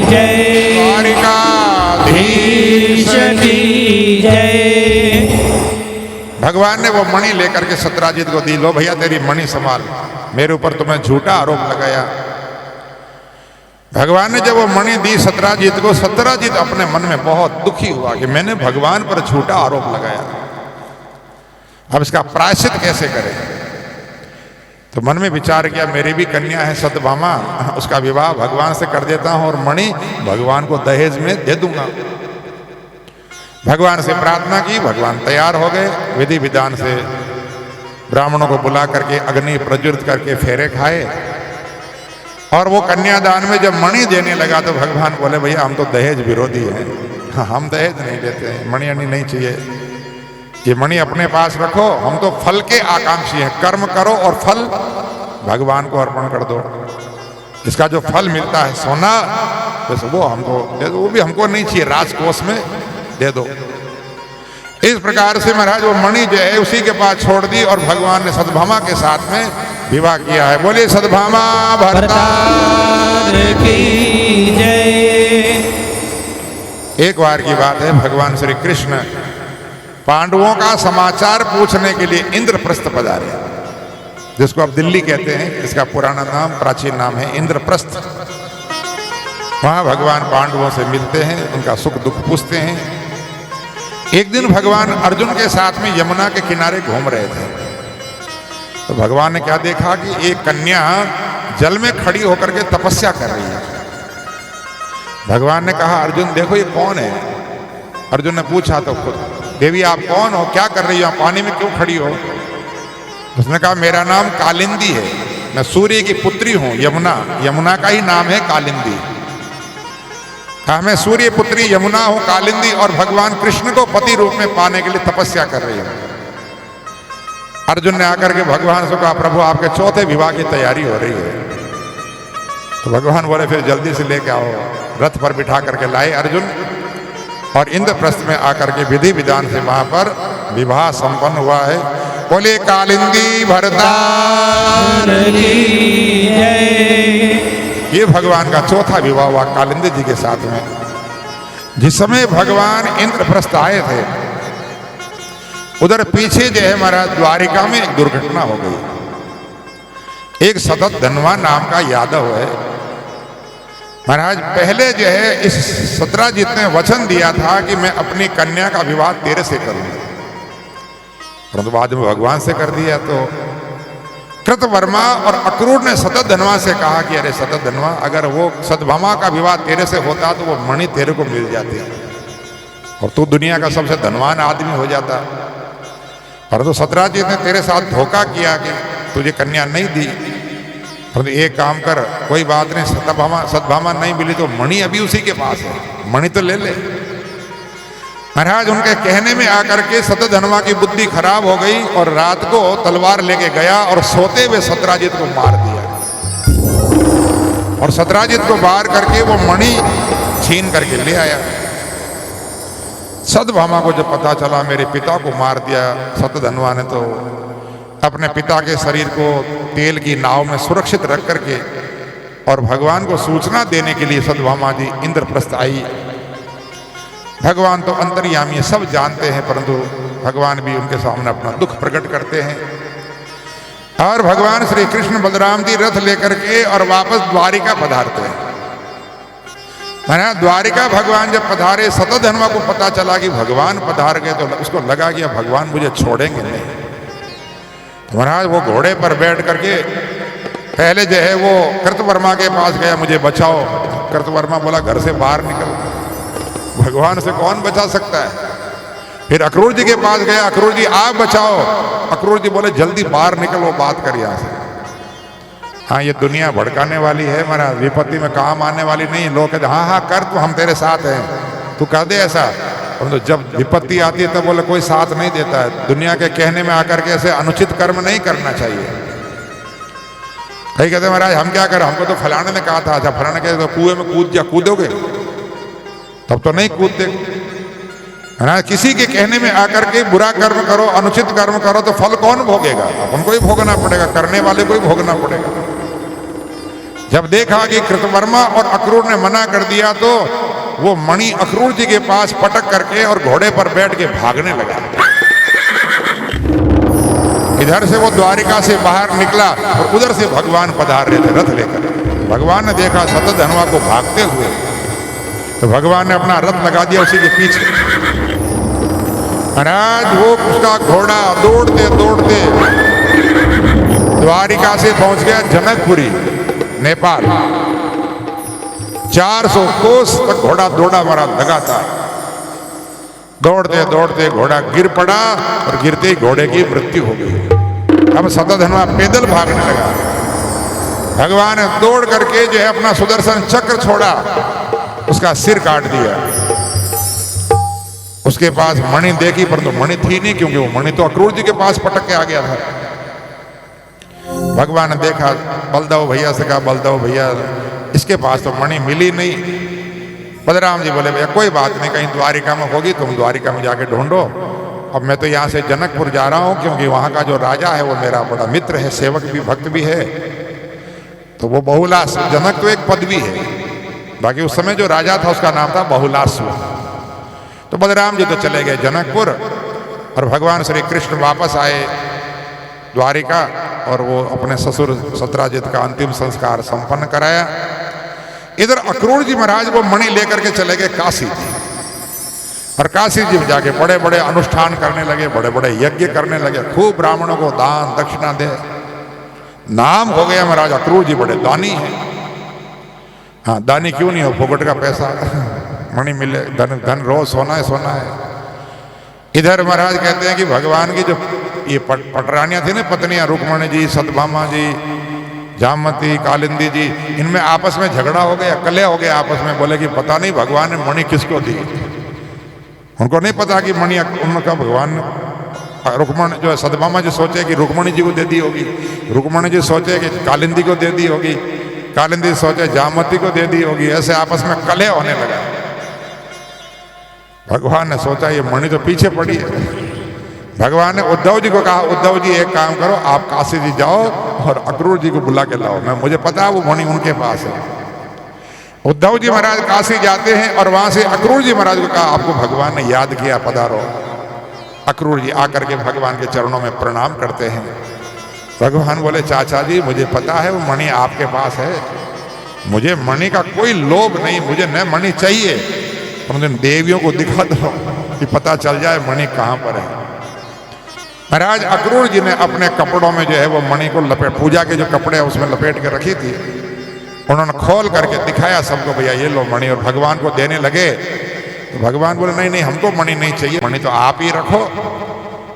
[SPEAKER 9] जय, द्वारिकाधीश की जय। भगवान ने वो मणि लेकर के सत्राजित को दी, लो भैया तेरी मणि संभाल, मेरे ऊपर तुम्हें झूठा आरोप लगाया। भगवान ने जब वो मणि दी सत्राजित को, सत्राजित अपने मन में बहुत दुखी हुआ कि मैंने भगवान पर झूठा आरोप लगाया, अब इसका प्रायश्चित कैसे करें। तो मन में विचार किया मेरी भी कन्या है सत्यभामा, उसका विवाह भगवान से कर देता हूं और मणि भगवान को दहेज में दे दूंगा। भगवान से प्रार्थना की, भगवान तैयार हो गए। विधि विधान से ब्राह्मणों को बुला करके अग्नि प्रज्वलित करके फेरे खाए और वो कन्यादान में जब मणि देने लगा तो भगवान बोले भैया हम तो दहेज विरोधी हैं, हम दहेज नहीं देते हैं, मणि अणी नहीं चाहिए, ये मणि अपने पास रखो, हम तो फल के आकांक्षी हैं, कर्म करो और फल भगवान को अर्पण कर दो। इसका जो फल मिलता है सोना, बस वो हमको दे दो, वो भी हमको नहीं चाहिए, राजकोष में दे दो। इस प्रकार से महाराज वो मणि जो है उसी के पास छोड़ दी और भगवान ने सत्यभामा के साथ में विवाह किया है। बोले सत्यभामा भरतार की जय। एक बार की बात है, भगवान श्री कृष्ण पांडवों का समाचार पूछने के लिए इंद्रप्रस्थ पधारे, जिसको अब दिल्ली कहते हैं, इसका पुराना नाम प्राचीन नाम है इंद्रप्रस्थ। वहां भगवान पांडवों से मिलते हैं, उनका सुख दुख पूछते हैं। एक दिन भगवान अर्जुन के साथ में यमुना के किनारे घूम रहे थे, तो भगवान ने क्या देखा कि एक कन्या जल में खड़ी होकर के तपस्या कर रही है। भगवान ने कहा अर्जुन देखो ये कौन है। अर्जुन ने पूछा तो खुद, देवी आप कौन हो, क्या कर रही हो, पानी में क्यों खड़ी हो। उसने कहा मेरा नाम कालिंदी है, मैं सूर्य की पुत्री हूं, यमुना, यमुना का ही नाम है कालिंदी। कहा मैं सूर्य पुत्री यमुना हूं कालिंदी और भगवान कृष्ण को पति रूप में पाने के लिए तपस्या कर रही हूं। अर्जुन ने आकर के भगवान से कहा प्रभु आपके चौथे विवाह की तैयारी हो रही है, तो भगवान बोले फिर जल्दी से लेके आओ। रथ पर बिठा करके लाए अर्जुन, और इंद्रप्रस्थ में आकर के विधि विधान से वहां पर विवाह संपन्न हुआ है। बोले कालिंदी भरतार की जय। ये भगवान का चौथा विवाह हुआ कालिंदी जी के साथ में। जिस समय भगवान इंद्रप्रस्थ आए थे, उधर पीछे जो है महाराज द्वारिका में एक दुर्घटना हो गई। एक सतत धनवा नाम का यादव है महाराज, पहले जो है इस सत्राजित ने वचन दिया था कि मैं अपनी कन्या का विवाह तेरे से करूंगा, परंतु बाद में भगवान से कर दिया। तो कृतवर्मा और अक्रूर ने सतत धनवा से कहा कि अरे सतत धनवा, अगर वो सतभामा का विवाह तेरे से होता तो वो मणि तेरे को मिल जाती और तू दुनिया का सबसे धनवान आदमी हो जाता। परंतु सत्राजित ने तेरे साथ धोखा किया कि तुझे कन्या नहीं दी, परंतु एक काम कर, कोई बात नहीं, सतभामा नहीं मिली तो मणि अभी उसी के पास है, मणि तो ले ले। महाराज उनके कहने में आकर के सतधनवा की बुद्धि खराब हो गई और रात को तलवार लेके गया और सोते हुए सत्राजित को मार दिया, और सत्राजित को मार करके वो मणि छीन करके ले आया। सतभामा को जब पता चला मेरे पिता को मार दिया सतधनवा ने, तो अपने पिता के शरीर को तेल की नाव में सुरक्षित रख करके और भगवान को सूचना देने के लिए सतभामा जी इंद्रप्रस्थ आई। भगवान तो अंतर्यामी है, सब जानते हैं, परंतु भगवान भी उनके सामने अपना दुख प्रकट करते हैं। और भगवान श्री कृष्ण बलराम जी रथ लेकर के और वापस द्वारिका पधारते हैं। द्वारिका भगवान जब पधारे, सतधनवा को पता चला कि भगवान पधार गए, तो उसको लगा कि भगवान मुझे छोड़ेंगे नहीं। तो महाराज वो घोड़े पर बैठ करके पहले जो है वो कृतवर्मा के पास गया, मुझे बचाओ। कृतवर्मा बोला घर से बाहर निकल, भगवान से कौन बचा सकता है। फिर अक्रूर जी के पास गया, अक्रूर जी आप बचाओ। अक्रूर जी बोले जल्दी बाहर निकलो, बात कर यहाँ से। हाँ ये दुनिया भड़काने वाली है महाराज, विपत्ति में काम आने वाली नहीं। लोग कहते हाँ हाँ कर, तो हम तेरे साथ हैं, तू कर दे ऐसा। तो जब विपत्ति आती है तब बोले कोई साथ नहीं देता है। दुनिया के कहने में आकर के ऐसे अनुचित कर्म नहीं करना चाहिए। कहीं कहते महाराज हम क्या करें, हमको तो फलाने ने कहा था। अच्छा फलाने कहते तो कुएं में कूद जा, कूदोगे तब तो नहीं कूदते। किसी के कहने में आकर के बुरा कर्म करो, अनुचित कर्म करो तो फल कौन भोगेगा? अपन को ही भोगना पड़ेगा, करने वाले को ही भोगना पड़ेगा। जब देखा कि कृतवर्मा और अक्रूर ने मना कर दिया, तो वो मणि अक्रूर जी के पास पटक करके और घोड़े पर बैठ के भागने लगा। इधर से वो द्वारिका से बाहर निकला और उधर से भगवान पधार रहे थे रथ लेकर। भगवान ने देखा सतधनवा को भागते हुए, तो भगवान ने अपना रथ लगा दिया उसी के पीछे। महाराज वो उसका घोड़ा दौड़ते दौड़ते द्वारिका से पहुंच गया जनकपुरी, नेपाल। 400 कोस तक घोड़ा दौड़ा महाराज लगातार। दौड़ते दौड़ते घोड़ा गिर पड़ा और गिरते ही घोड़े की मृत्यु हो गई। अब सतधनवा पैदल भागने लगा। भगवान ने दौड़ करके जो है अपना सुदर्शन चक्र छोड़ा, उसका सिर काट दिया। उसके पास मणि देखी, परंतु मणि थी नहीं, क्योंकि वो मणि तो अक्रूर जी के पास पटक के आ गया था। भगवान ने देखा, बलदेव भैया से कहा बलदेव भैया इसके पास तो मणि मिली नहीं। बलराम जी बोले भैया कोई बात नहीं, कहीं द्वारिका में होगी, तुम द्वारिका में जाके ढूंढो। अब मैं तो यहाँ से जनकपुर जा रहा हूँ, क्योंकि वहाँ का जो राजा है वो मेरा बड़ा मित्र है, सेवक भी, भक्त भी है। तो वो बहुलास, जनक तो एक पदवी है, बाकी उस समय जो राजा था उसका नाम था बहुलासु। तो बलराम जी तो चले गए जनकपुर, और भगवान श्री कृष्ण वापस आए द्वारिका, और वो अपने ससुर सत्राजित का अंतिम संस्कार संपन्न कराया। इधर अक्रूर जी महाराज वो मणि लेकर के चले गए काशी जी, और काशी जी में जाके बड़े बड़े अनुष्ठान करने लगे, बड़े बड़े यज्ञ करने लगे, खूब ब्राह्मणों को दान दक्षिणा दे। नाम हो गया महाराज अक्रूर जी बड़े दानी हैं। हाँ दानी क्यों नहीं हो, फोकट का पैसा मणि मिले, धन धन रोज सोना है सोना है। इधर महाराज कहते हैं कि भगवान की जो ये पटरानियां थी ना, पत्नियां, रुक्मणी जी, सतभामा जी, जामवती, कालिंदी जी, इनमें आपस में झगड़ा हो गया, कलह हो गया आपस में। बोले कि पता नहीं भगवान ने मणि किसको दी। उनको नहीं पता कि मणि उनका भगवान, रुक्मणी जो है सतभामा जी सोचे कि रुक्मणी जी को दे दी होगी, रुक्मणी जी सोचे कि कालिंदी को दे दी होगी, कालिंदी सोचे जामवती को दे दी होगी, ऐसे आपस में कलह होने लगा। भगवान ने सोचा ये मणि तो पीछे पड़ी है। भगवान ने उद्धव जी को कहा, उद्धव जी एक काम करो, आप काशी जी जाओ और अक्रूर जी को बुला के लाओ, मैं मुझे पता है वो मणि उनके पास है। उद्धव जी महाराज काशी जाते हैं और वहां से अक्रूर जी महाराज को कहा, आपको भगवान ने याद किया, पधारो। अक्रूर जी आकर के भगवान के चरणों में प्रणाम करते हैं। भगवान बोले, चाचा जी मुझे पता है वो मणि आपके पास है, मुझे मणि का कोई लोभ नहीं, मुझे न मणि चाहिए, परंतु देवियों को दिखा दो कि पता चल जाए मणि कहाँ पर है। महाराज अक्रूर जी ने अपने कपड़ों में जो है वो मणि को लपेट, पूजा के जो कपड़े हैं उसमें लपेट के रखी थी, उन्होंने खोल करके दिखाया सबको, भैया ये लो मणि, और भगवान को देने लगे। तो भगवान बोले, नहीं नहीं हमको मणि नहीं चाहिए, मणि तो आप ही रखो,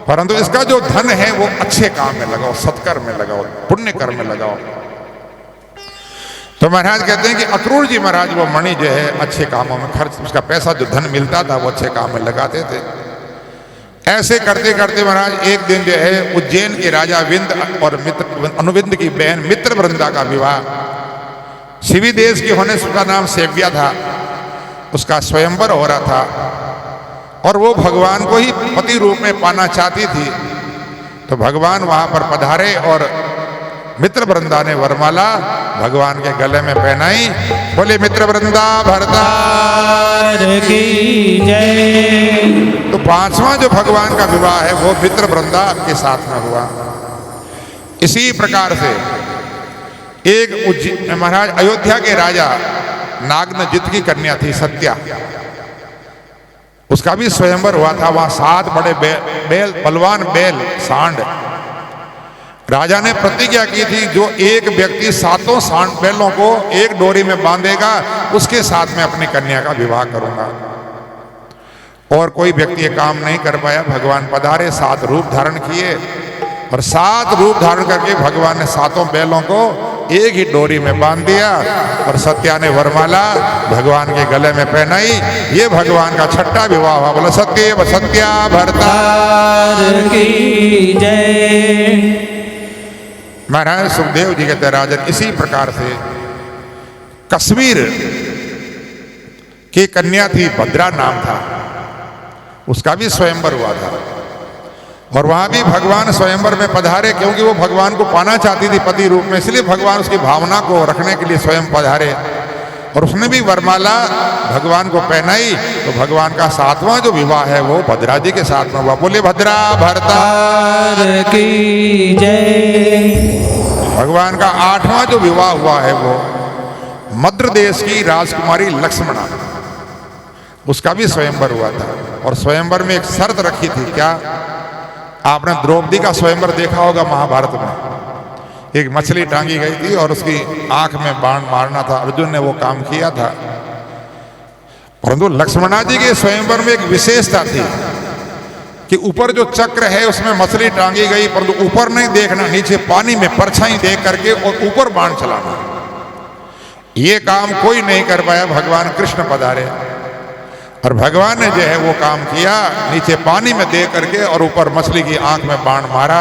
[SPEAKER 9] परंतु इसका जो धन है वो अच्छे काम में लगाओ, सत्कर्म में लगाओ, पुण्य कर्म में लगाओ। तो महाराज कहते हैं कि अक्रूर जी महाराज वो मणि जो है अच्छे कामों में खर्च, उसका पैसा जो धन मिलता था वो अच्छे काम में लगाते थे। ऐसे करते करते महाराज एक दिन जो है उज्जैन के राजा विंद और मित्र अनुविंद की बहन मित्रवृंदा का विवाह, शिवी देश की होने से उसका नाम सेव्या था, उसका स्वयंवर हो रहा था और वो भगवान को ही पति रूप में पाना चाहती थी। तो भगवान वहां पर पधारे और मित्रवृंदा ने वरमाला भगवान के गले में पहनाई। बोले मित्रवृंदा भरतार की जय। तो पांचवा जो भगवान का विवाह है वो मित्रवृंदा के साथ में हुआ। इसी प्रकार से एक महाराज अयोध्या के राजा नागनजित की कन्या थी सत्या, उसका भी स्वयंवर हुआ था। वहां 7 बड़े बैल बलवान बैल सांड, राजा ने प्रतिज्ञा की थी जो एक व्यक्ति 7 सांड बैलों को एक डोरी में बांधेगा उसके साथ में अपनी कन्या का विवाह करूंगा। और कोई व्यक्ति ये काम नहीं कर पाया। भगवान पधारे, 7 रूप धारण किए और 7 रूप धारण करके भगवान ने 7 बैलों को एक ही डोरी में बांध दिया और सत्या ने वरमाला भगवान के गले में पहनाई। ये भगवान का 6ठा विवाह हुआ। बोला सत्य सत्या भरतार की जय। महाराज सुखदेव जी कहते राजन, इसी प्रकार से कश्मीर की कन्या थी, भद्रा नाम था, उसका भी स्वयंवर हुआ था और वहां भी भगवान स्वयंवर में पधारे, क्योंकि वो भगवान को पाना चाहती थी पति रूप में, इसलिए भगवान उसकी भावना को रखने के लिए स्वयं पधारे और उसने भी वरमाला भगवान को पहनाई। तो भगवान का 7वां जो विवाह है वो भद्रा जी के साथ में हुआ। बोले भद्रा भरतार की जय। भगवान का 8वां जो विवाह हुआ है वो मद्र देश की राजकुमारी लक्ष्मणा, उसका भी स्वयंवर हुआ था और स्वयंवर में एक शर्त रखी थी। क्या? आपने द्रौपदी का स्वयंवर देखा होगा महाभारत में, एक मछली टांगी गई थी और उसकी आंख में बाण मारना था, अर्जुन ने वो काम किया था। परंतु लक्ष्मणा जी के स्वयंवर में एक विशेषता थी कि ऊपर जो चक्र है उसमें मछली टांगी गई, परंतु ऊपर नहीं देखना, नीचे पानी में परछाई देख करके और ऊपर बाण चलाना। ये काम कोई नहीं कर पाया, भगवान कृष्ण पधारे और भगवान ने जो है वो काम किया, नीचे पानी में दे करके और ऊपर मछली की आंख में बाण मारा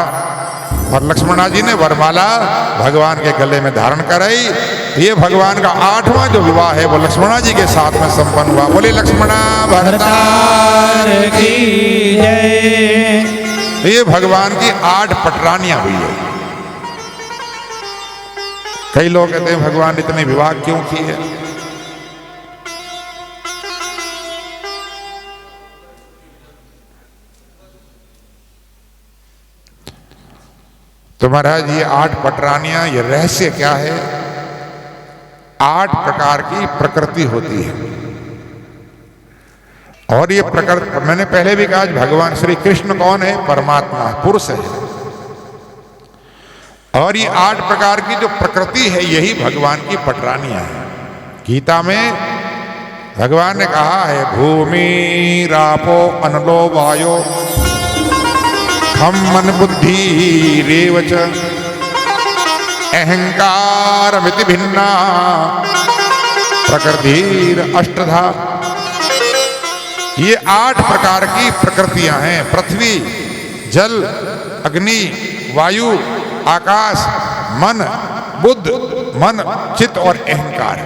[SPEAKER 9] और लक्ष्मणा जी ने वरमाला भगवान के गले में धारण कराई। ये भगवान का 8वां जो विवाह है वो लक्ष्मणा जी के साथ में संपन्न हुआ। बोले लक्ष्मणा भरतार की जय। ये भगवान की 8 पटरानियां हुई है। कई लोग कहते हैं भगवान ने इतने विवाह क्यों किए? तो महाराज ये 8 पटरानियां, ये रहस्य क्या है? 8 प्रकार की प्रकृति होती है और ये प्रकृति, मैंने पहले भी कहा भगवान श्री कृष्ण कौन है? परमात्मा, पुरुष है। और ये 8 प्रकार की जो प्रकृति है यही भगवान की पटरानियां हैं। गीता में भगवान ने कहा है भूमि रापो अनलो वायो हम मन बुद्धि रेवच अहंकार मिति भिन्ना प्रकृतिर अष्टधा। ये 8 प्रकार की प्रकृतियां हैं। पृथ्वी, जल, अग्नि, वायु, आकाश, मन, बुद्ध, मन, चित्त और अहंकार।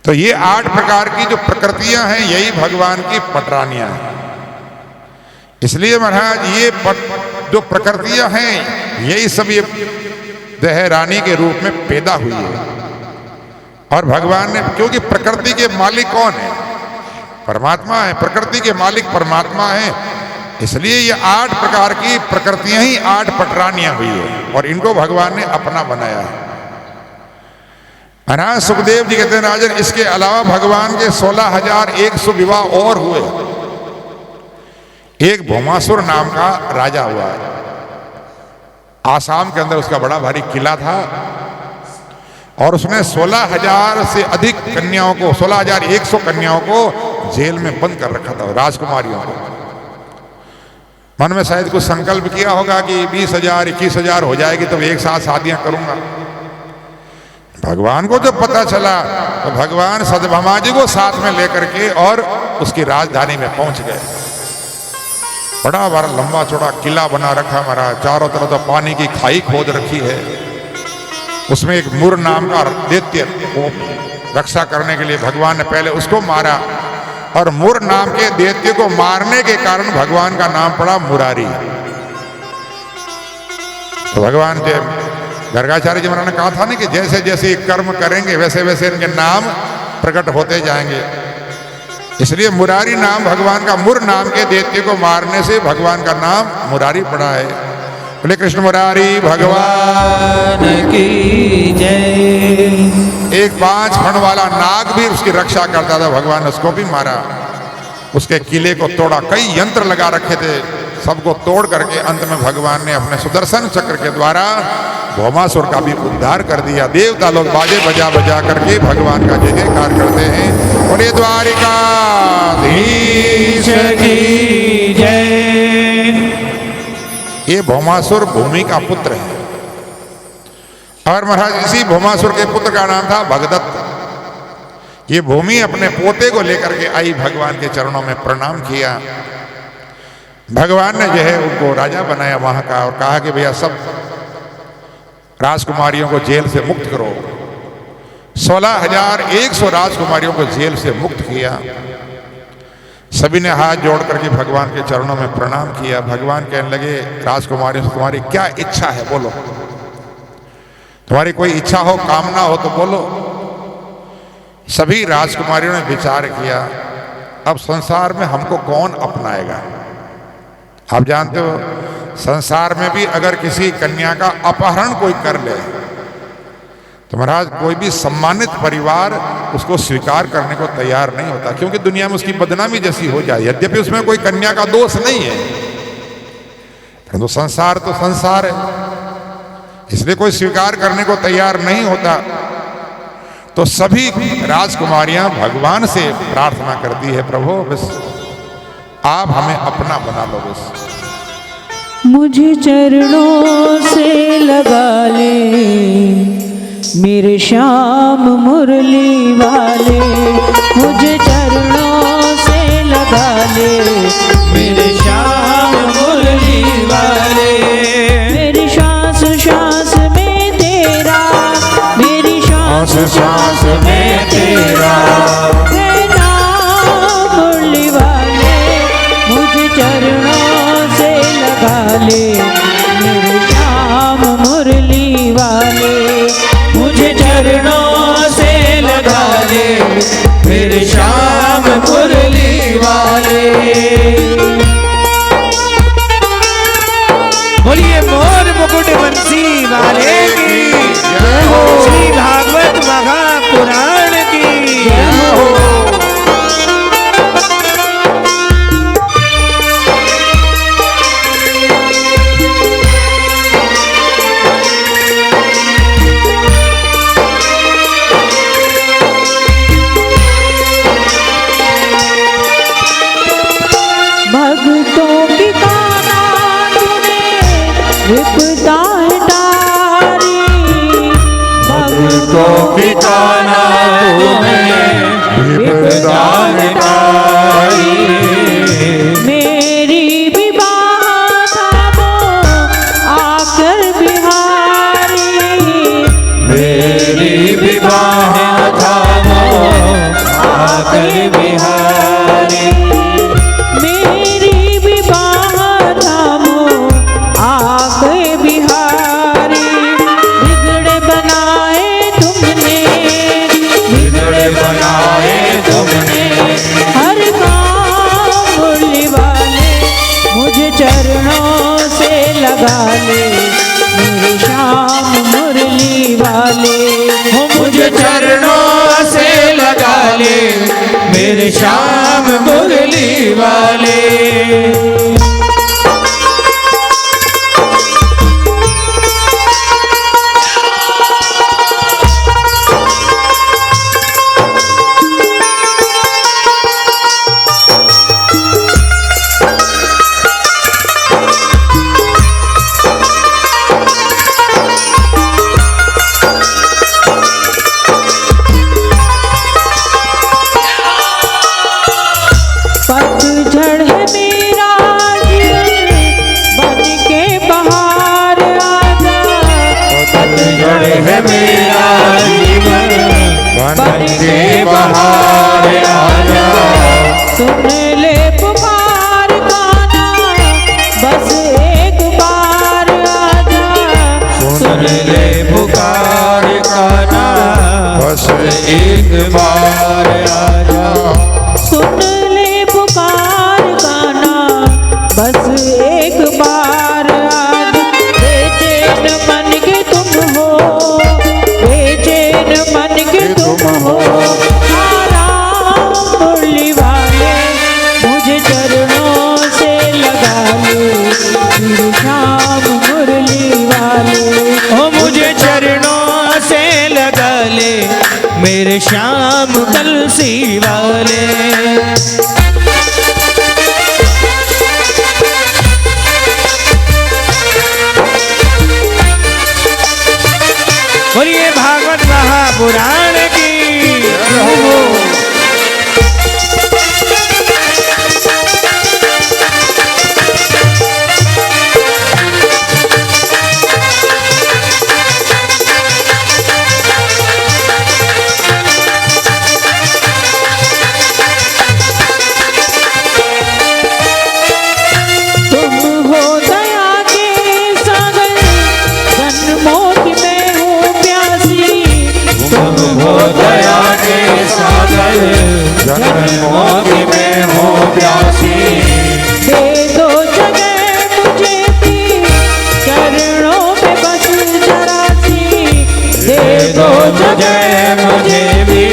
[SPEAKER 9] तो ये 8 प्रकार की जो प्रकृतियां हैं यही भगवान की पटरानियां हैं। इसलिए महाराज ये जो प्रकृतियां हैं यही सब ये देह रानी के रूप में पैदा हुई है। और भगवान ने, क्योंकि प्रकृति के मालिक कौन है? परमात्मा है। प्रकृति के मालिक परमात्मा है, इसलिए ये 8 प्रकार की प्रकृतियां ही 8 पटरानियां हुई है और इनको भगवान ने अपना बनाया है। महाराज सुखदेव जी कहते हैं राजन, इसके अलावा भगवान के 16,100 विवाह और हुए। एक भौमासुर नाम का राजा हुआ है, आसाम के अंदर उसका बड़ा भारी किला था और उसने 16,000 से अधिक कन्याओं को, 16,100 कन्याओं को जेल में बंद कर रखा था, राजकुमारियों को। मन में शायद कुछ संकल्प किया होगा कि 20,000 21,000 हो जाएगी तो एक साथ शादियां करूंगा। भगवान को जब पता चला तो भगवान सत्यभामा जी को साथ में लेकर के और उसकी राजधानी में पहुंच गए। बड़ा बड़ा लंबा चौड़ा किला बना रखा महाराज, चारों तरफ तो पानी की खाई खोद रखी है। उसमें एक मुर नाम का दैत्य को रक्षा करने के लिए भगवान ने पहले उसको मारा और मुर नाम के दैत्य को मारने के कारण भगवान का नाम पड़ा मुरारी। तो भगवान के गर्गाचार्य जी महाराज ने कहा था ना कि जैसे जैसे कर्म करेंगे वैसे वैसे इनके नाम प्रकट होते जाएंगे। इसलिए मुरारी नाम भगवान का, मुर नाम के दैत्य को मारने से भगवान का नाम मुरारी पड़ा है। बोले कृष्ण मुरारी भगवान की जय। एक 5 फण वाला नाग भी उसकी रक्षा करता था, भगवान ने उसको भी मारा, उसके किले को तोड़ा। कई यंत्र लगा रखे थे, सबको तोड़ करके अंत में भगवान ने अपने सुदर्शन चक्र के द्वारा भौमासुर का भी उद्धार कर दिया। देवता लोग बाजे बजा बजा करके भगवान का जय जयकार करते हैं। बोले द्वारिकाधीश की जय। ये भौमासुर भूमि का पुत्र है और महाराज इसी भौमासुर के पुत्र का नाम था भगदत्त। ये भूमि अपने पोते को लेकर के आई, भगवान के चरणों में प्रणाम किया। भगवान ने जो है उनको राजा बनाया वहां का और कहा कि भैया सब राजकुमारियों को जेल से मुक्त करो। 16,100 राजकुमारियों को जेल से मुक्त किया। सभी ने हाथ जोड़ करके भगवान के चरणों में प्रणाम किया। भगवान कहने लगे राजकुमारियों से, तुम्हारी क्या इच्छा है बोलो, तुम्हारी कोई इच्छा हो, कामना हो तो बोलो। सभी राजकुमारियों ने विचार किया, अब संसार में हमको कौन अपनाएगा। आप जानते हो संसार में भी अगर किसी कन्या का अपहरण कोई कर ले तो महाराज कोई भी सम्मानित परिवार उसको स्वीकार करने को तैयार नहीं होता, क्योंकि दुनिया में उसकी बदनामी जैसी हो जाए। यद्यपि उसमें कोई कन्या का दोष नहीं है, परंतु संसार तो संसार है, इसलिए कोई स्वीकार करने को तैयार नहीं होता। तो सभी राजकुमारियां भगवान से प्रार्थना करती है, प्रभु बस आप हमें अपना बना लो, बस
[SPEAKER 8] मुझे चरणों से लगा ले मेरे श्याम मुरली वाले। मुझे चरणों से लगा ले मेरे श्याम मुरली वाले। मेरी श्वास श्वास में तेरा, मेरी श्वास श्वास में तेरा है नाम मुरली वाले। मुझे चरणों से लगा ले मेरे श्याम मुरली वाले। मुझे चरणों से लगा ले मेरे श्याम मुरली वाले। बोलिए मोर मुकुट बंसी वाले की जय हो, श्री भागवत महापुराण की जय हो। भक्तों की काना तूने विपदा हटारी। भक्तों की काना तूने विपदा हटारी। मेरी भी बात थामो आकर बिहारी। वाले, हो मुझे चरणों से लगा ले मेरे श्याम मुरली वाले।
[SPEAKER 5] पतझड़ है मेरा जीवन बन के बहार आजा,
[SPEAKER 8] पतझड़ है मेरा जीवन बन के बहार आजा।
[SPEAKER 5] सुन ले पुकार गाना बस एक बार आजा,
[SPEAKER 8] सुन ले पुकार गाना बस एक बार आजा।
[SPEAKER 5] सुन ले पुकार गाना बस एक बार आज। बेचैन मन के तुम हो, बेचैन मन के तुम हो, आराम मुरली वाले मुझे चरणों से लगा ले मेरे श्याम मुरली वाले,
[SPEAKER 8] ओ मुझे चरणों से लगा ले मेरे श्याम कलसी वाले। बोलिए भागवत महापुराण की।
[SPEAKER 5] तुम हो दया के सागर जन्मों की मैं हूँ प्यासी,
[SPEAKER 8] तुम हो दया के सागर जन्मों की मैं हूँ प्यासी।
[SPEAKER 5] दे दो जगह मुझे भी चरणों में बस जरा सी,
[SPEAKER 8] दे दो जगह मुझे भी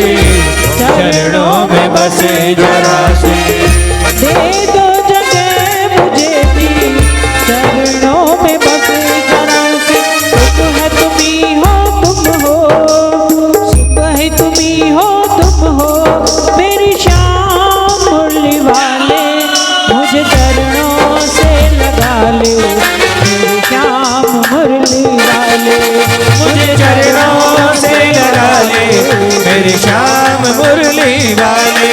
[SPEAKER 8] चरणों में बसे जरा सी।
[SPEAKER 5] दे दो जगह मुझे भी चरणों में बस जरा सी। सुबह तुम्ही हो तुम हो, सुबह तुम्ही हो तुम हो, मेरी श्याम मुरली वाले मुझे चरणों से लगा ले मेरे श्याम मुरली वाले,
[SPEAKER 8] मुझे चरणों से लगा ले मेरे श्याम मुरली वाले।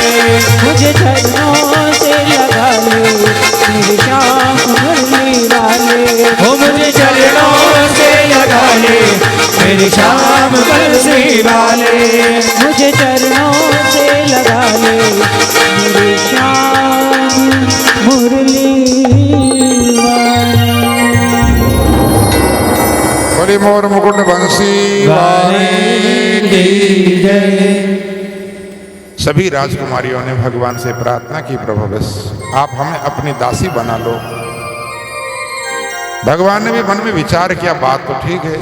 [SPEAKER 5] मुझे चरणों से लगा ले मेरे श्याम मुरली वाले,
[SPEAKER 8] हो मुझे चरणों से लगा ले मेरे श्याम कलसी वाले।
[SPEAKER 5] मुझे चरणों से लगा ले मेरे श्याम मुरली वाले।
[SPEAKER 9] बोली मोर मुकुट बंसी
[SPEAKER 8] वाले की जय।
[SPEAKER 9] सभी राजकुमारियों ने भगवान से प्रार्थना की, प्रभु बस आप हमें अपनी दासी बना लो। भगवान ने भी मन में विचार किया, बात तो ठीक है,